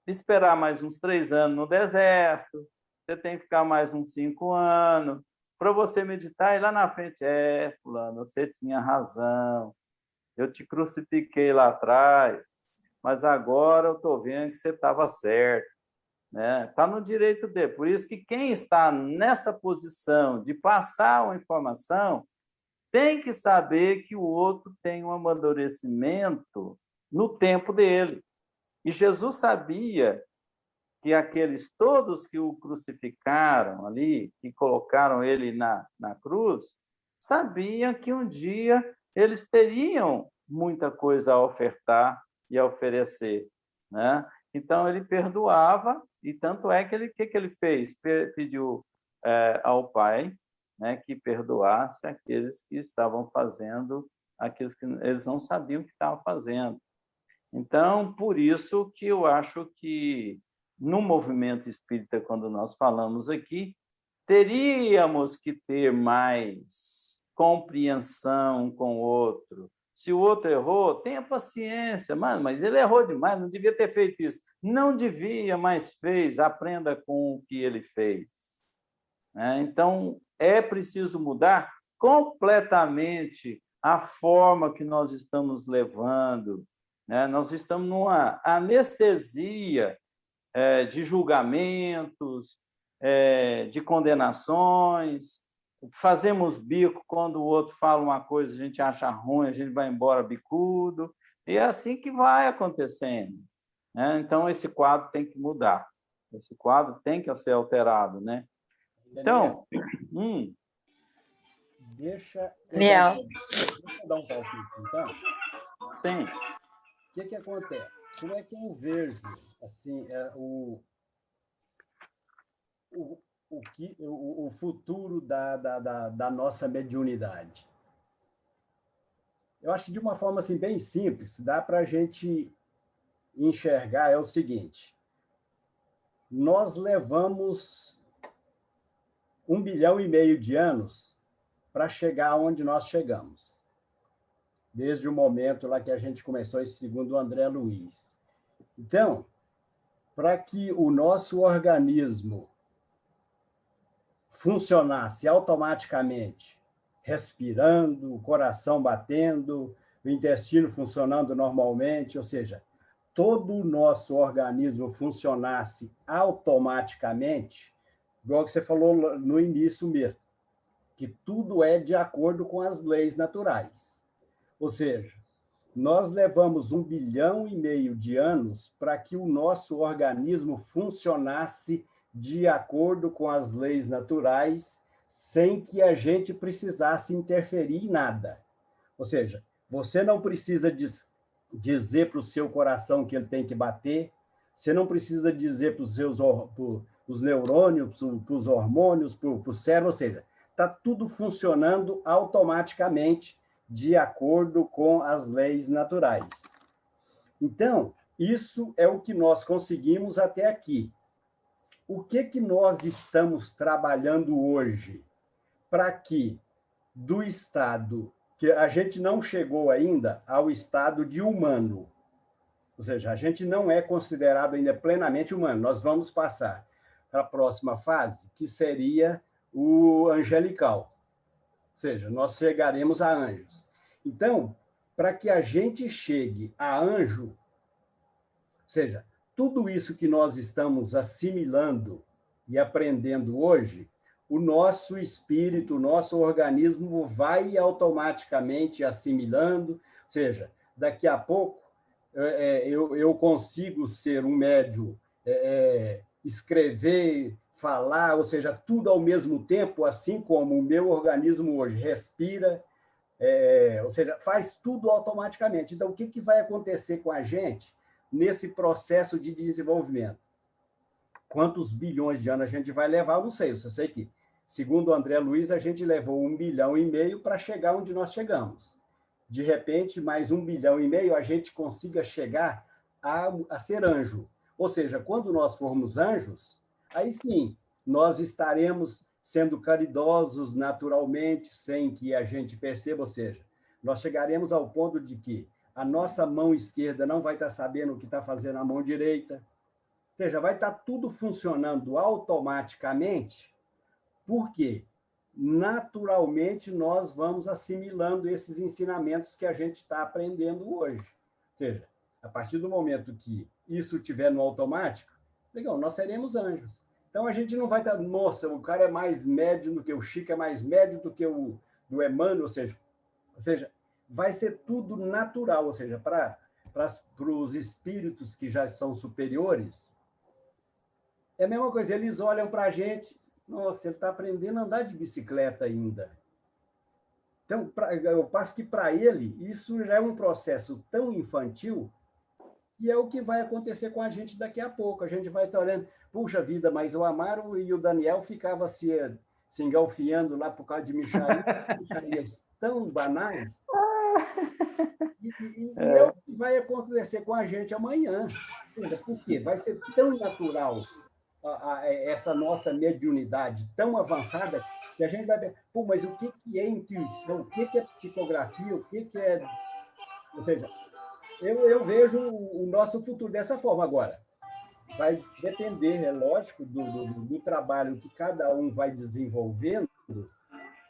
A: esperar mais uns 3 anos no deserto, você tem que ficar mais uns 5 anos para você meditar, e lá na frente, fulano, você tinha razão, eu te crucifiquei lá atrás, mas agora eu estou vendo que você estava certo, né? Está no direito dele. Por isso que quem está nessa posição de passar uma informação tem que saber que o outro tem um amadurecimento no tempo dele. E Jesus sabia que aqueles todos que o crucificaram ali, que colocaram ele na cruz, sabiam que um dia eles teriam muita coisa a ofertar e a oferecer, né? Então, ele perdoava, e tanto é que que ele fez? Pediu ao Pai, né, que perdoasse aqueles que estavam fazendo aqueles que eles não sabiam o que estavam fazendo. Então, por isso que eu acho que no movimento espírita, quando nós falamos aqui, teríamos que ter mais compreensão com o outro. Se o outro errou, tenha paciência, mas ele errou demais, não devia ter feito isso. Não devia, mas fez, aprenda com o que ele fez. Então, é preciso mudar completamente a forma que nós estamos levando, né? Nós estamos numa anestesia de julgamentos, de condenações, fazemos bico quando o outro fala uma coisa, a gente acha ruim, a gente vai embora bicudo, e é assim que vai acontecendo, né? Então, esse quadro tem que mudar, esse quadro tem que ser alterado, né? Então,
F: Deixa
G: Liel.
F: eu dar um palpite, então.
A: Sim.
F: O que acontece? Como é que eu vejo assim, o futuro da nossa mediunidade? Eu acho que de uma forma assim, bem simples, dá para a gente enxergar é o seguinte: nós levamos 1,5 bilhão de anos para chegar onde nós chegamos, desde o momento lá que a gente começou isso, segundo o André Luiz. Então, para que o nosso organismo funcionasse automaticamente, respirando, o coração batendo, o intestino funcionando normalmente, ou seja, todo o nosso organismo funcionasse automaticamente, igual que você falou no início mesmo, que tudo é de acordo com as leis naturais. Ou seja, nós levamos 1,5 bilhão de anos para que o nosso organismo funcionasse de acordo com as leis naturais, sem que a gente precisasse interferir em nada. Ou seja, você não precisa dizer para o seu coração que ele tem que bater, você não precisa dizer para os neurônios, para os hormônios, para o cérebro, ou seja, está tudo funcionando automaticamente de acordo com as leis naturais. Então, isso é o que nós conseguimos até aqui. O que nós estamos trabalhando hoje para que, do estado, que a gente não chegou ainda ao estado de humano, ou seja, a gente não é considerado ainda plenamente humano, nós vamos passar para a próxima fase, que seria o angelical, ou seja, nós chegaremos a anjos. Então, para que a gente chegue a anjo, ou seja, tudo isso que nós estamos assimilando e aprendendo hoje, o nosso espírito, o nosso organismo vai automaticamente assimilando, ou seja, daqui a pouco eu consigo ser um médium, escrever, falar, ou seja, tudo ao mesmo tempo, assim como o meu organismo hoje respira, ou seja, faz tudo automaticamente. Então, o que vai acontecer com a gente nesse processo de desenvolvimento? Quantos bilhões de anos a gente vai levar? Eu não sei. Eu só sei que, segundo o André Luiz, a gente levou 1,5 bilhão para chegar onde nós chegamos. De repente, mais 1,5 bilhão, a gente consiga chegar a ser anjo. Ou seja, quando nós formos anjos, aí sim, nós estaremos sendo caridosos naturalmente, sem que a gente perceba, ou seja, nós chegaremos ao ponto de que a nossa mão esquerda não vai estar sabendo o que está fazendo a mão direita, ou seja, vai estar tudo funcionando automaticamente, porque naturalmente nós vamos assimilando esses ensinamentos que a gente está aprendendo hoje. Ou seja, a partir do momento que isso estiver no automático, legal, nós seremos anjos. Então, a gente não vai estar, nossa, o cara é mais médio do que o Chico, é mais médio do que o do Emmanuel, ou seja, vai ser tudo natural, ou seja, para os espíritos que já são superiores, é a mesma coisa, eles olham para a gente, nossa, ele está aprendendo a andar de bicicleta ainda. Então, eu passo que para ele, isso já é um processo tão infantil, e é o que vai acontecer com a gente daqui a pouco. A gente vai estar olhando, puxa vida, mas o Amaro e o Daniel ficavam se engalfiando lá por causa de mixarias tão banais. E é o que vai acontecer com a gente amanhã. Por quê? Vai ser tão natural essa nossa mediunidade tão avançada que a gente vai ver, pô, mas o que é intuição? O que é psicografia? O que é... Ou seja, eu vejo o nosso futuro dessa forma agora. Vai depender, é lógico, do trabalho que cada um vai desenvolvendo,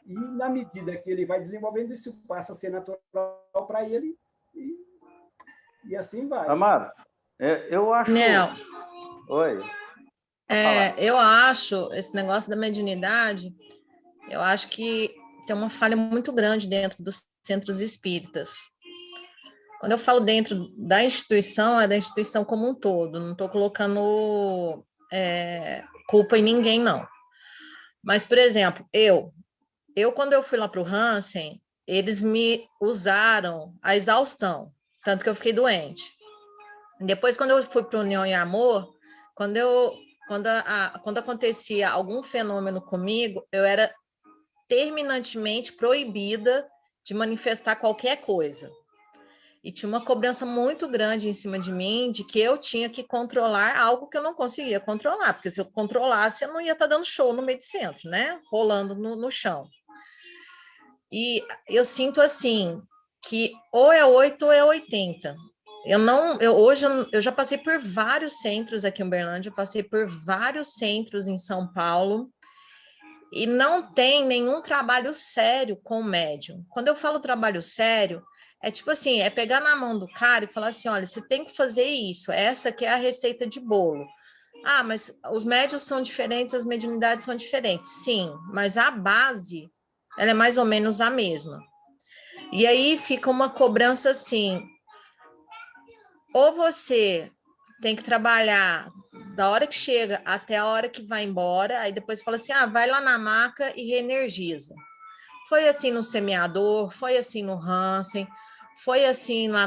F: e na medida que ele vai desenvolvendo, isso passa a ser natural para ele, e assim vai.
A: Amaro, eu acho...
G: Nel,
A: Oi.
G: Eu acho, esse negócio da mediunidade, eu acho que tem uma falha muito grande dentro dos centros espíritas. Quando eu falo dentro da instituição, é da instituição como um todo, não estou colocando culpa em ninguém, não. Mas, por exemplo, eu quando eu fui lá para o Hansen, eles me usaram a exaustão, tanto que eu fiquei doente. Depois, quando eu fui para União e Amor, quando acontecia algum fenômeno comigo, eu era terminantemente proibida de manifestar qualquer coisa. E tinha uma cobrança muito grande em cima de mim, de que eu tinha que controlar algo que eu não conseguia controlar, porque se eu controlasse, eu não ia estar dando show no meio do centro, né? Rolando no chão. E eu sinto assim, que ou é 8 ou é 80. Hoje eu já passei por vários centros aqui em Uberlândia, eu passei por vários centros em São Paulo, e não tem nenhum trabalho sério com o médium. Quando eu falo trabalho sério, é tipo assim, é pegar na mão do cara e falar assim, olha, você tem que fazer isso, essa que é a receita de bolo. Ah, mas os médios são diferentes, as mediunidades são diferentes. Sim, mas a base, ela é mais ou menos a mesma. E aí fica uma cobrança assim, ou você tem que trabalhar da hora que chega até a hora que vai embora, aí depois fala assim, vai lá na maca e reenergiza. Foi assim no Semeador, foi assim no Hansen, foi assim lá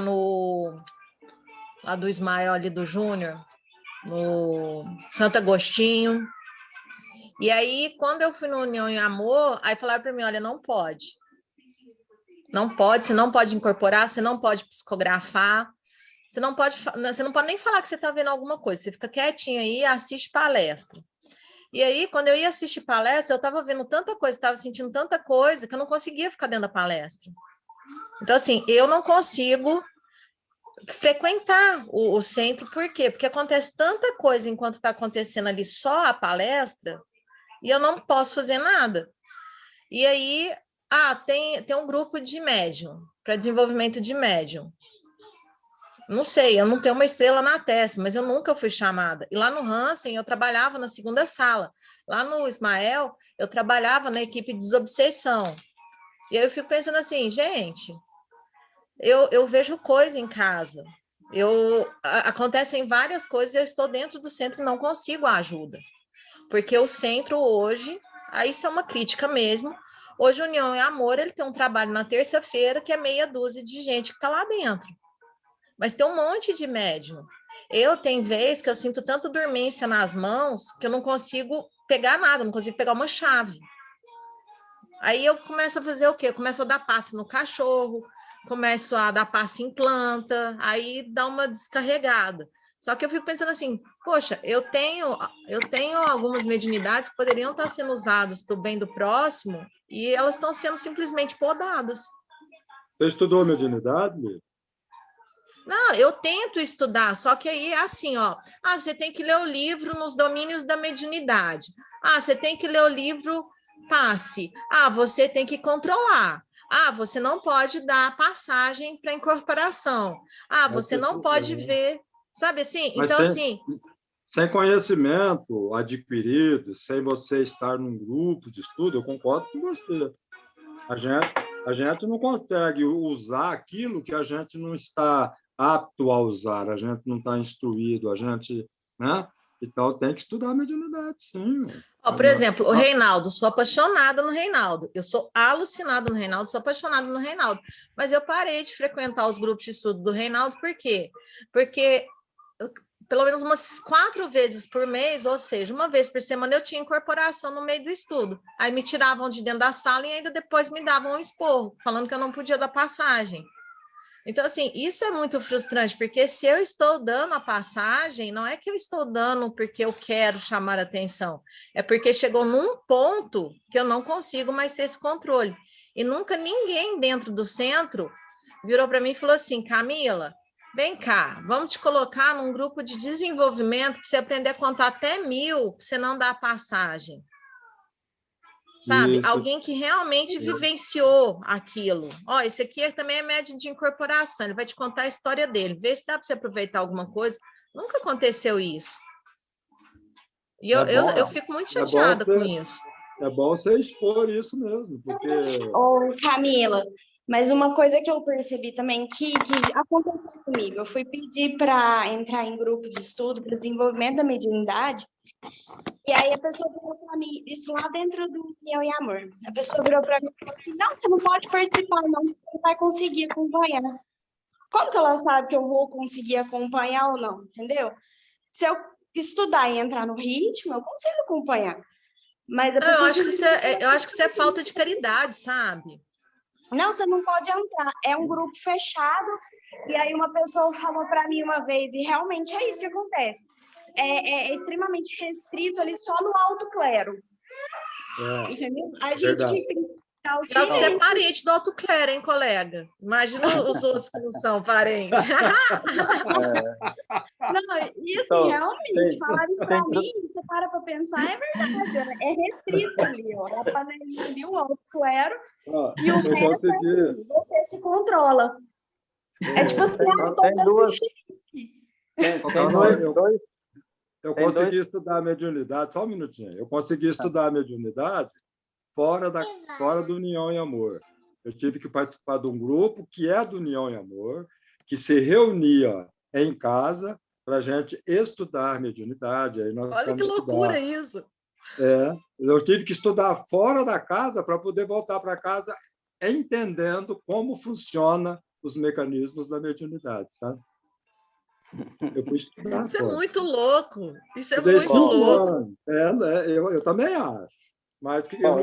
G: do Ismael ali do Júnior, no Santo Agostinho. E aí, quando eu fui no União e Amor, aí falaram para mim, olha, não pode. Não pode, você não pode incorporar, você não pode psicografar, você não pode nem falar que você está vendo alguma coisa, você fica quietinho aí e assiste palestra. E aí, quando eu ia assistir palestra, eu estava vendo tanta coisa, estava sentindo tanta coisa, que eu não conseguia ficar dentro da palestra. Então, assim, eu não consigo frequentar o centro, por quê? Porque acontece tanta coisa enquanto está acontecendo ali só a palestra, e eu não posso fazer nada. E aí, tem um grupo de médium, para desenvolvimento de médium. Não sei, eu não tenho uma estrela na testa, mas eu nunca fui chamada. E lá no Hansen, eu trabalhava na segunda sala. Lá no Ismael, eu trabalhava na equipe de desobsessão. E aí eu fico pensando assim, gente, eu vejo coisa em casa. Acontecem várias coisas, eu estou dentro do centro e não consigo a ajuda. Porque o centro hoje, aí isso é uma crítica mesmo, hoje União e Amor, ele tem um trabalho na terça-feira que é meia dúzia de gente que está lá dentro. Mas tem um monte de médium. Eu tenho vez que eu sinto tanta dormência nas mãos que eu não consigo pegar nada, não consigo pegar uma chave. Aí eu começo a fazer o quê? Eu começo a dar passe no cachorro, começo a dar passe em planta, aí dá uma descarregada. Só que eu fico pensando assim, poxa, eu tenho algumas mediunidades que poderiam estar sendo usadas para o bem do próximo e elas estão sendo simplesmente podadas.
D: Você estudou mediunidade, Lívia?
G: Não, eu tento estudar, só que aí é assim, ó. Você tem que ler o livro Nos Domínios da Mediunidade. Você tem que ler o livro Passe. Você tem que controlar. Você não pode dar passagem para incorporação. Você não pode ver. Sabe assim?
D: Mas
G: então, assim.
D: Sem conhecimento adquirido, sem você estar num grupo de estudo, eu concordo com você. A gente não consegue usar aquilo que a gente não está apto a usar, a gente não está instruído, a gente, né? Então tem que estudar a mediunidade, sim.
G: Por exemplo, o Reinaldo, sou apaixonada no Reinaldo, eu sou alucinada no Reinaldo, sou apaixonada no Reinaldo, mas eu parei de frequentar os grupos de estudo do Reinaldo, por quê? Porque pelo menos umas 4 vezes por mês, ou seja, uma vez por semana, eu tinha incorporação no meio do estudo. Aí me tiravam de dentro da sala e ainda depois me davam um esporro, falando que eu não podia dar passagem. Então, assim, isso é muito frustrante, porque se eu estou dando a passagem, não é que eu estou dando porque eu quero chamar a atenção, é porque chegou num ponto que eu não consigo mais ter esse controle. E nunca ninguém dentro do centro virou para mim e falou assim, Camila, vem cá, vamos te colocar num grupo de desenvolvimento para você aprender a contar até 1000, para você não dar a passagem. Sabe? Isso. Alguém que realmente vivenciou aquilo. Esse aqui também é médium de incorporação, ele vai te contar a história dele, vê se dá para você aproveitar alguma coisa. Nunca aconteceu isso. E eu fico muito chateada com isso.
D: É bom você expor isso mesmo, porque...
H: Ô, Camila, Mas uma coisa que eu percebi também que aconteceu comigo, eu fui pedir para entrar em grupo de estudo para desenvolvimento da mediunidade, e aí a pessoa virou para mim, isso lá dentro do União e Amor, a pessoa virou para mim e falou assim, não, você não pode participar, não, você não vai conseguir acompanhar. Como que ela sabe que eu vou conseguir acompanhar ou não, entendeu? Se eu estudar e entrar no ritmo, eu consigo acompanhar. Mas a
G: Não, eu
H: pessoa
G: acho que isso é falta de caridade, sabe?
H: não, você não pode entrar. É um grupo fechado. E aí uma pessoa falou para mim uma vez, e realmente é isso que acontece. É extremamente restrito ali só no alto clero. Entendeu? A gente que tem
G: Pior que você é parente do alto clero, hein, colega? Imagina os outros que não são parentes.
H: Não, e assim, realmente, falar isso para mim, você para pensar, é verdade, é restrito ali, ó, a panelinha ali, o alto clero, e o resto é assim, você se controla. É tipo assim,
A: tem duas...
D: Eu consegui estudar a mediunidade, só um minutinho, eu consegui estudar a mediunidade fora do União e Amor. Eu tive que participar de um grupo que é do União e Amor, que se reunia em casa para a gente estudar mediunidade. Aí nós
G: Olha que loucura isso!
D: Eu tive que estudar fora da casa para poder voltar para casa entendendo como funciona os mecanismos da mediunidade, sabe? Eu fui estudar
G: Isso
D: fora.
G: É muito louco! Isso é
D: Dei
G: muito louco!
D: Eu também acho. Mas que eu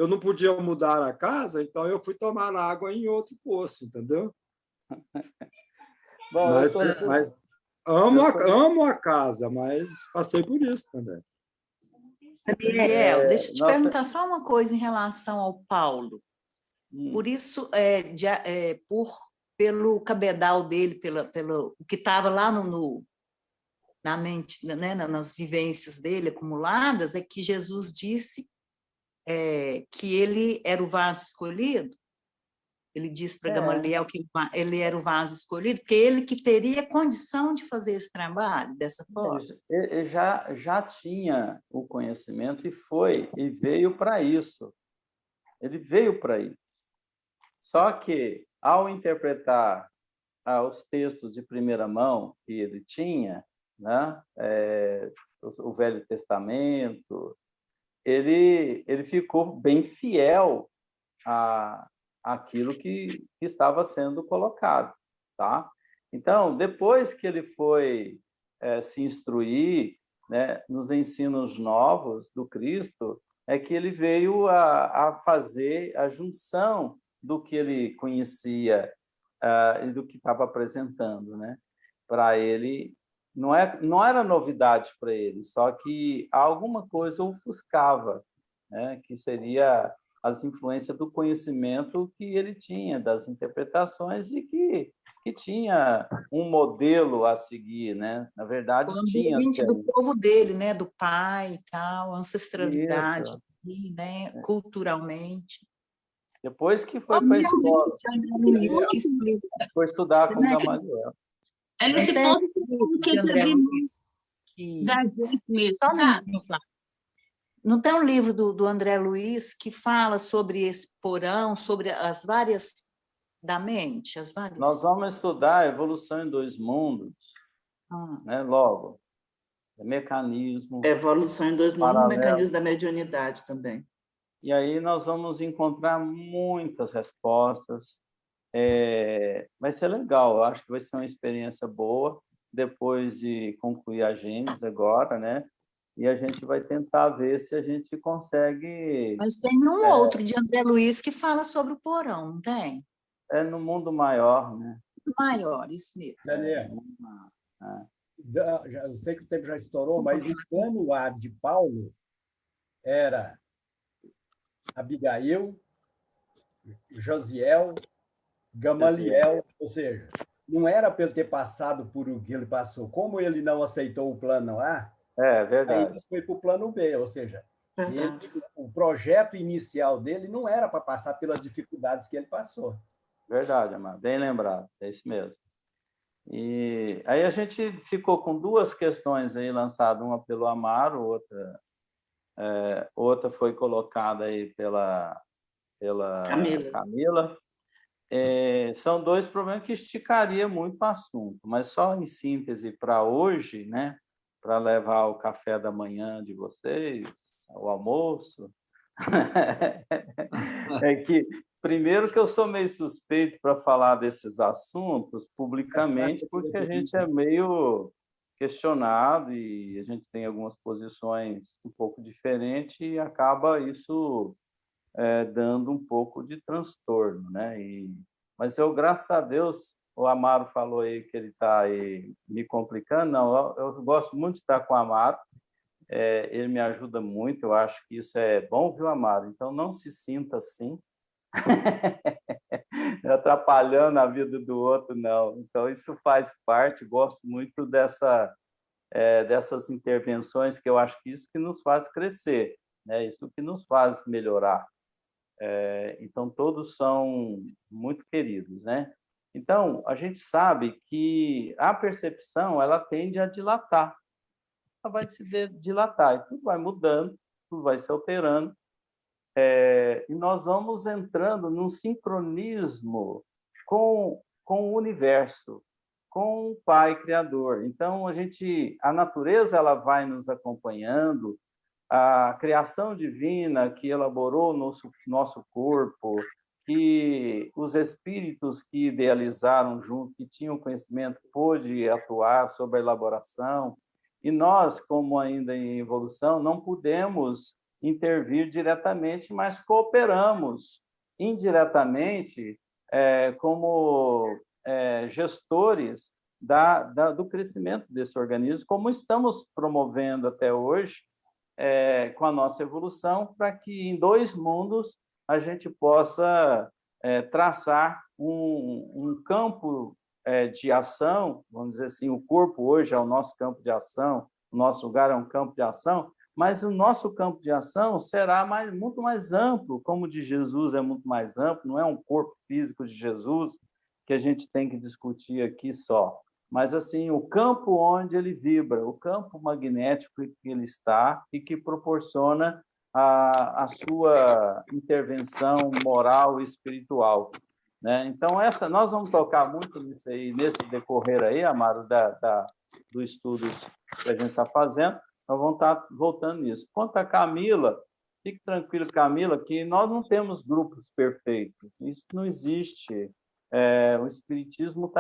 D: não podia mudar a casa, então eu fui tomar água em outro poço, entendeu?
A: Bom,
D: mas amo a casa, mas passei por isso também.
C: Gabriel, deixa eu te perguntar só uma coisa em relação ao Paulo. Por isso, pelo cabedal dele, pelo que estava lá na mente, né, nas vivências dele acumuladas, é que Jesus disse que ele era o vaso escolhido. Ele disse para Gamaliel que ele era o vaso escolhido, porque ele que teria condição de fazer esse trabalho dessa forma.
A: Ele já tinha o conhecimento e veio para isso. Ele veio para isso. Só que, ao interpretar os textos de primeira mão que ele tinha, né, o Velho Testamento, ele ficou bem fiel àquilo que estava sendo colocado, tá? Então, depois que ele foi se instruir, né, nos ensinos novos do Cristo, é que ele veio a fazer a junção do que ele conhecia e do que estava apresentando, né? Para ele, não era novidade para ele, só que alguma coisa ofuscava, né? Que seria as influências do conhecimento que ele tinha, das interpretações, e que tinha um modelo a seguir, né? Na verdade,
C: o ambiente do povo dele, né? Do pai e tal, ancestralidade, assim, né? Culturalmente.
A: Depois que foi para a escola, foi estudar com Gamaliel.
E: É nesse ponto que
C: André Luiz, não tem um livro do André Luiz que fala sobre esse porão, sobre as várias da mente, as várias.
A: Nós vamos estudar a evolução em dois mundos, né? Logo, mecanismo.
B: Evolução em dois mundos, mecanismo da mediunidade também.
A: E aí nós vamos encontrar muitas respostas. Vai ser legal, eu acho que vai ser uma experiência boa, depois de concluir a Gênesis agora, né? E a gente vai tentar ver se a gente consegue...
C: Mas tem outro de André Luiz que fala sobre o porão, não tem?
A: É no mundo maior, né?
C: Maior, isso mesmo.
F: Daniel, eu sei que o tempo já estourou, mas o plano A de Paulo era Abigail, Josiel, Gamaliel, ou seja, não era para ele ter passado por o que ele passou. Como ele não aceitou o plano A,
A: verdade.
F: Aí ele foi para o plano B, ou seja, o projeto inicial dele não era para passar pelas dificuldades que ele passou.
A: Verdade, Amado, bem lembrado, é isso mesmo. E aí a gente ficou com duas questões aí lançadas, uma pelo Amaro, outra foi colocada aí pela pela
B: Camila.
A: Camila. São dois problemas que esticaria muito o assunto, mas só em síntese para hoje, né? Para levar o café da manhã de vocês, o almoço, é que, primeiro, que eu sou meio suspeito para falar desses assuntos publicamente, porque a gente é meio questionado e a gente tem algumas posições um pouco diferentes e acaba isso dando um pouco de transtorno, né? Mas eu, graças a Deus, o Amaro falou aí que ele está aí me complicando. Não, eu gosto muito de estar com o Amaro. Ele me ajuda muito. Eu acho que isso é bom, viu, Amaro? Então não se sinta assim, atrapalhando a vida do outro, não. Então isso faz parte. Gosto muito dessas intervenções, que eu acho que isso que nos faz crescer, né? Isso que nos faz melhorar. Então, todos são muito queridos, né? Então, a gente sabe que a percepção, ela tende a dilatar. Ela vai se dilatar, e tudo vai mudando, tudo vai se alterando, e nós vamos entrando num sincronismo com o universo, com o Pai Criador. Então, a natureza, ela vai nos acompanhando, a criação divina que elaborou nosso corpo, que os espíritos que idealizaram junto, que tinham conhecimento, pôde atuar sobre a elaboração. E nós, como ainda em evolução, não pudemos intervir diretamente, mas cooperamos indiretamente como gestores do crescimento desse organismo, como estamos promovendo até hoje, com a nossa evolução, para que em 2 mundos a gente possa traçar um campo de ação, vamos dizer assim, o corpo hoje é o nosso campo de ação, o nosso lugar é um campo de ação, mas o nosso campo de ação será muito mais amplo, como o de Jesus é muito mais amplo, não é um corpo físico de Jesus que a gente tem que discutir aqui só, mas assim, o campo onde ele vibra, o campo magnético que ele está e que proporciona a sua intervenção moral e espiritual, né? Então, nós vamos tocar muito nisso aí, nesse decorrer aí, Amaro, do estudo que a gente está fazendo, nós vamos estar voltando nisso. Quanto a Camila, fique tranquila, Camila, que nós não temos grupos perfeitos, isso não existe. O espiritismo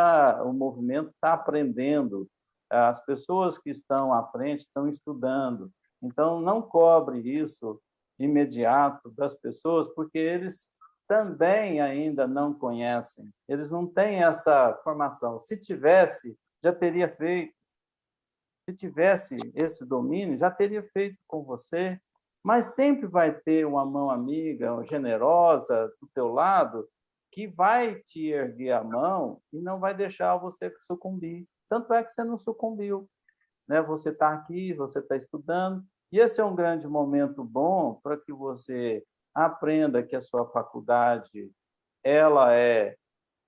A: o movimento está aprendendo, as pessoas que estão à frente estão estudando, então não cobre isso imediato das pessoas, porque eles também ainda não conhecem, eles não têm essa formação. Se tivesse, já teria feito. Se tivesse esse domínio, já teria feito com você, mas sempre vai ter uma mão amiga, generosa do teu lado, que vai te erguer a mão e não vai deixar você sucumbir. Tanto é que você não sucumbiu, né? Você está aqui, você está estudando, e esse é um grande momento bom para que você aprenda que a sua faculdade ela é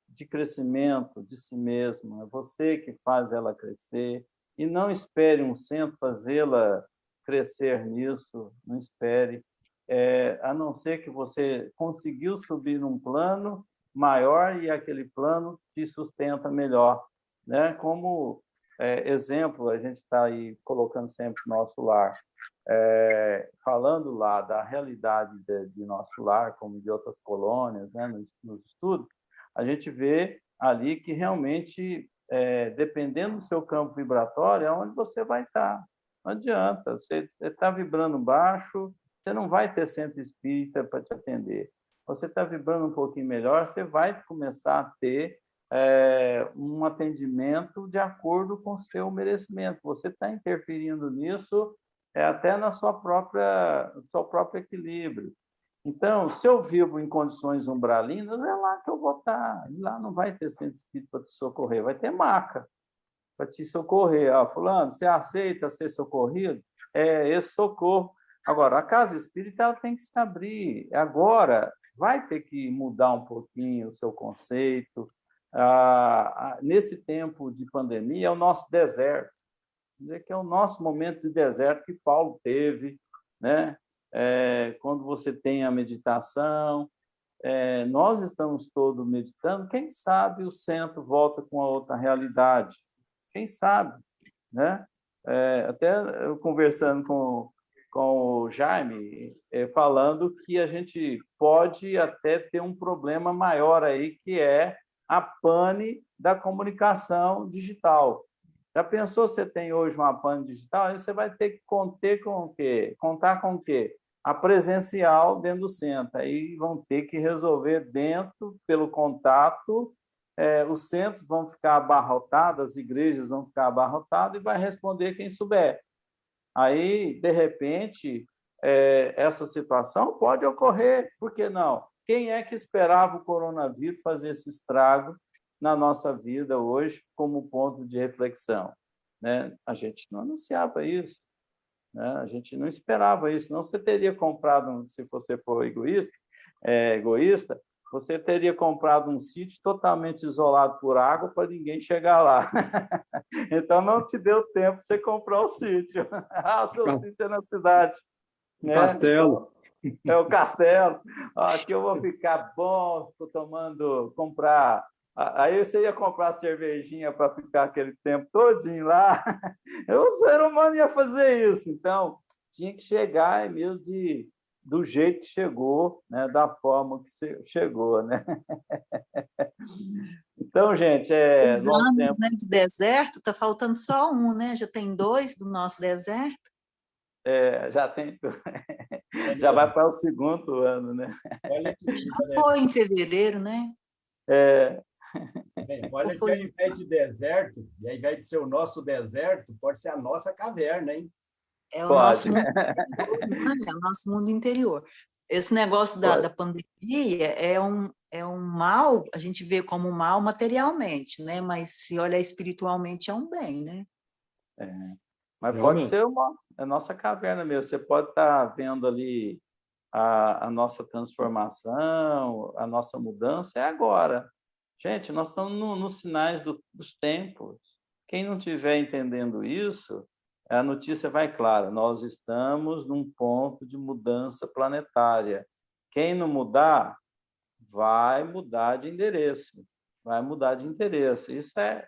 A: de crescimento de si mesma, é você que faz ela crescer, e não espere um centro fazê-la crescer nisso, não espere, a não ser que você conseguiu subir num plano maior e aquele plano te sustenta melhor, né? Como exemplo, a gente está aí colocando sempre o nosso lar, falando lá da realidade de nosso lar, como de outras colônias, né? Nos estudos, a gente vê ali que realmente, dependendo do seu campo vibratório, é onde você vai estar. Não adianta, você está vibrando baixo, você não vai ter centro espírita para te atender. Você está vibrando um pouquinho melhor, você vai começar a ter um atendimento de acordo com o seu merecimento. Você está interferindo nisso até no seu próprio equilíbrio. Então, se eu vivo em condições umbralinas, é lá que eu vou estar. E lá não vai ter centro espírita para te socorrer, vai ter maca para te socorrer. Fulano, você aceita ser socorrido? Esse socorro. Agora, a casa espírita ela tem que se abrir. Agora, vai ter que mudar um pouquinho o seu conceito. Nesse tempo de pandemia, é o nosso deserto. Dizer que é o nosso momento de deserto que Paulo teve, né? Quando você tem a meditação, nós estamos todos meditando, quem sabe o centro volta com a outra realidade. Quem sabe, né? Até eu conversando com o Jaime, falando que a gente pode até ter um problema maior aí, que é a pane da comunicação digital. Já pensou, você tem hoje uma pane digital, aí você vai ter que contar com o quê? A presencial dentro do centro. Aí vão ter que resolver dentro, pelo contato, os centros vão ficar abarrotados, as igrejas vão ficar abarrotadas e vai responder quem souber. Aí, de repente, essa situação pode ocorrer, por que não? Quem é que esperava o coronavírus fazer esse estrago na nossa vida hoje como ponto de reflexão? Né? A gente não anunciava isso, né? A gente não esperava isso, senão você teria comprado, se você for egoísta, você teria comprado um sítio totalmente isolado por água para ninguém chegar lá. Então, não te deu tempo de você comprar o sítio. O seu sítio é na cidade. Né?
D: Castelo.
A: É o castelo. Aqui eu vou ficar bom, comprar. Aí você ia comprar cervejinha para ficar aquele tempo todinho lá. O ser humano ia fazer isso. Então, tinha que chegar mesmo do jeito que chegou, né? Da forma que chegou, né? Então, gente,
C: nosso tempo, né, de deserto, está faltando só um, né? Já tem 2 do nosso deserto.
A: Já tem. Já vai para o 2º ano, né?
C: Já foi em fevereiro, né?
F: Olha que ao invés de deserto, e ao invés de ser o nosso deserto, pode ser a nossa caverna, hein?
C: É o nosso mundo interior, é o nosso mundo interior. Esse negócio da pandemia é um mal, a gente vê como mal materialmente, né? Mas se olhar espiritualmente é um bem, né?
A: Mas pode ser a nossa caverna mesmo. Você pode estar vendo ali a nossa transformação, a nossa mudança, é agora. Gente, nós estamos nos sinais dos tempos. Quem não estiver entendendo isso, a notícia vai clara. Nós estamos num ponto de mudança planetária. Quem não mudar, vai mudar de endereço. Vai mudar de endereço. Isso é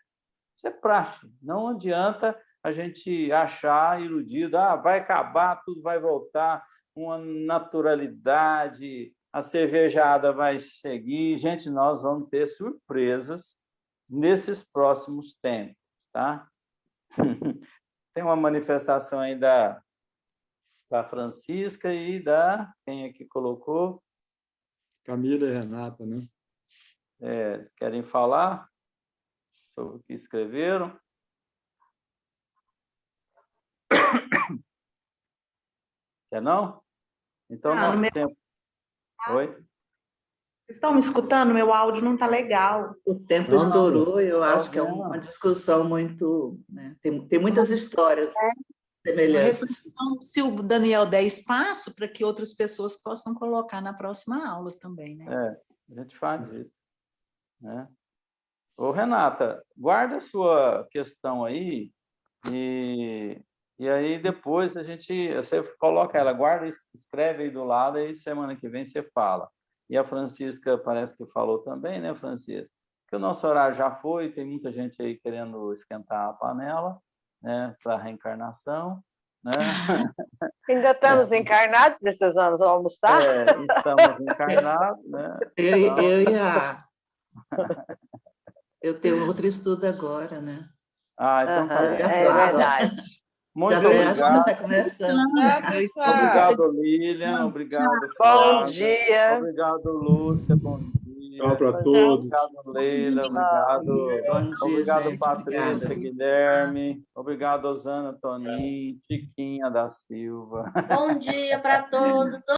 A: praxe. Não adianta a gente achar iludido, vai acabar, tudo vai voltar, uma naturalidade, a cervejada vai seguir. Gente, nós vamos ter surpresas nesses próximos tempos, tá? Tem uma manifestação aí da Francisca e quem é que colocou?
D: Camila e Renata, né?
A: Querem falar sobre o que escreveram? Quer não? Então, nosso tempo... Oi?
I: Vocês estão me escutando? Meu áudio não está legal.
B: O tempo estourou, eu acho que é uma discussão muito... Né? Tem muitas histórias semelhantes.
C: Reflexão, se o Daniel der espaço para que outras pessoas possam colocar na próxima aula também, né?
A: A gente faz isso. Né? Ô, Renata, guarda a sua questão aí e aí depois você coloca ela, guarda, escreve aí do lado, aí semana que vem você fala. E a Francisca parece que falou também, né, Francisca? Que o nosso horário já foi, tem muita gente aí querendo esquentar a panela, né, para a reencarnação, né?
J: Ainda estamos encarnados, precisamos almoçar?
A: Estamos encarnados, né?
B: Eu tenho outro estudo agora, né?
A: Então tá bem.
J: É verdade.
A: Muito obrigado.
B: Está começando.
A: Obrigado, Lilian. Obrigado,
J: Bom dia.
A: Obrigado, Lúcia. Bom dia.
D: Tchau para todos.
A: Obrigado, Leila. Obrigado, Patrícia, Guilherme. Obrigado, Osana, Toninho, Chiquinha da Silva.
K: Bom dia para todos.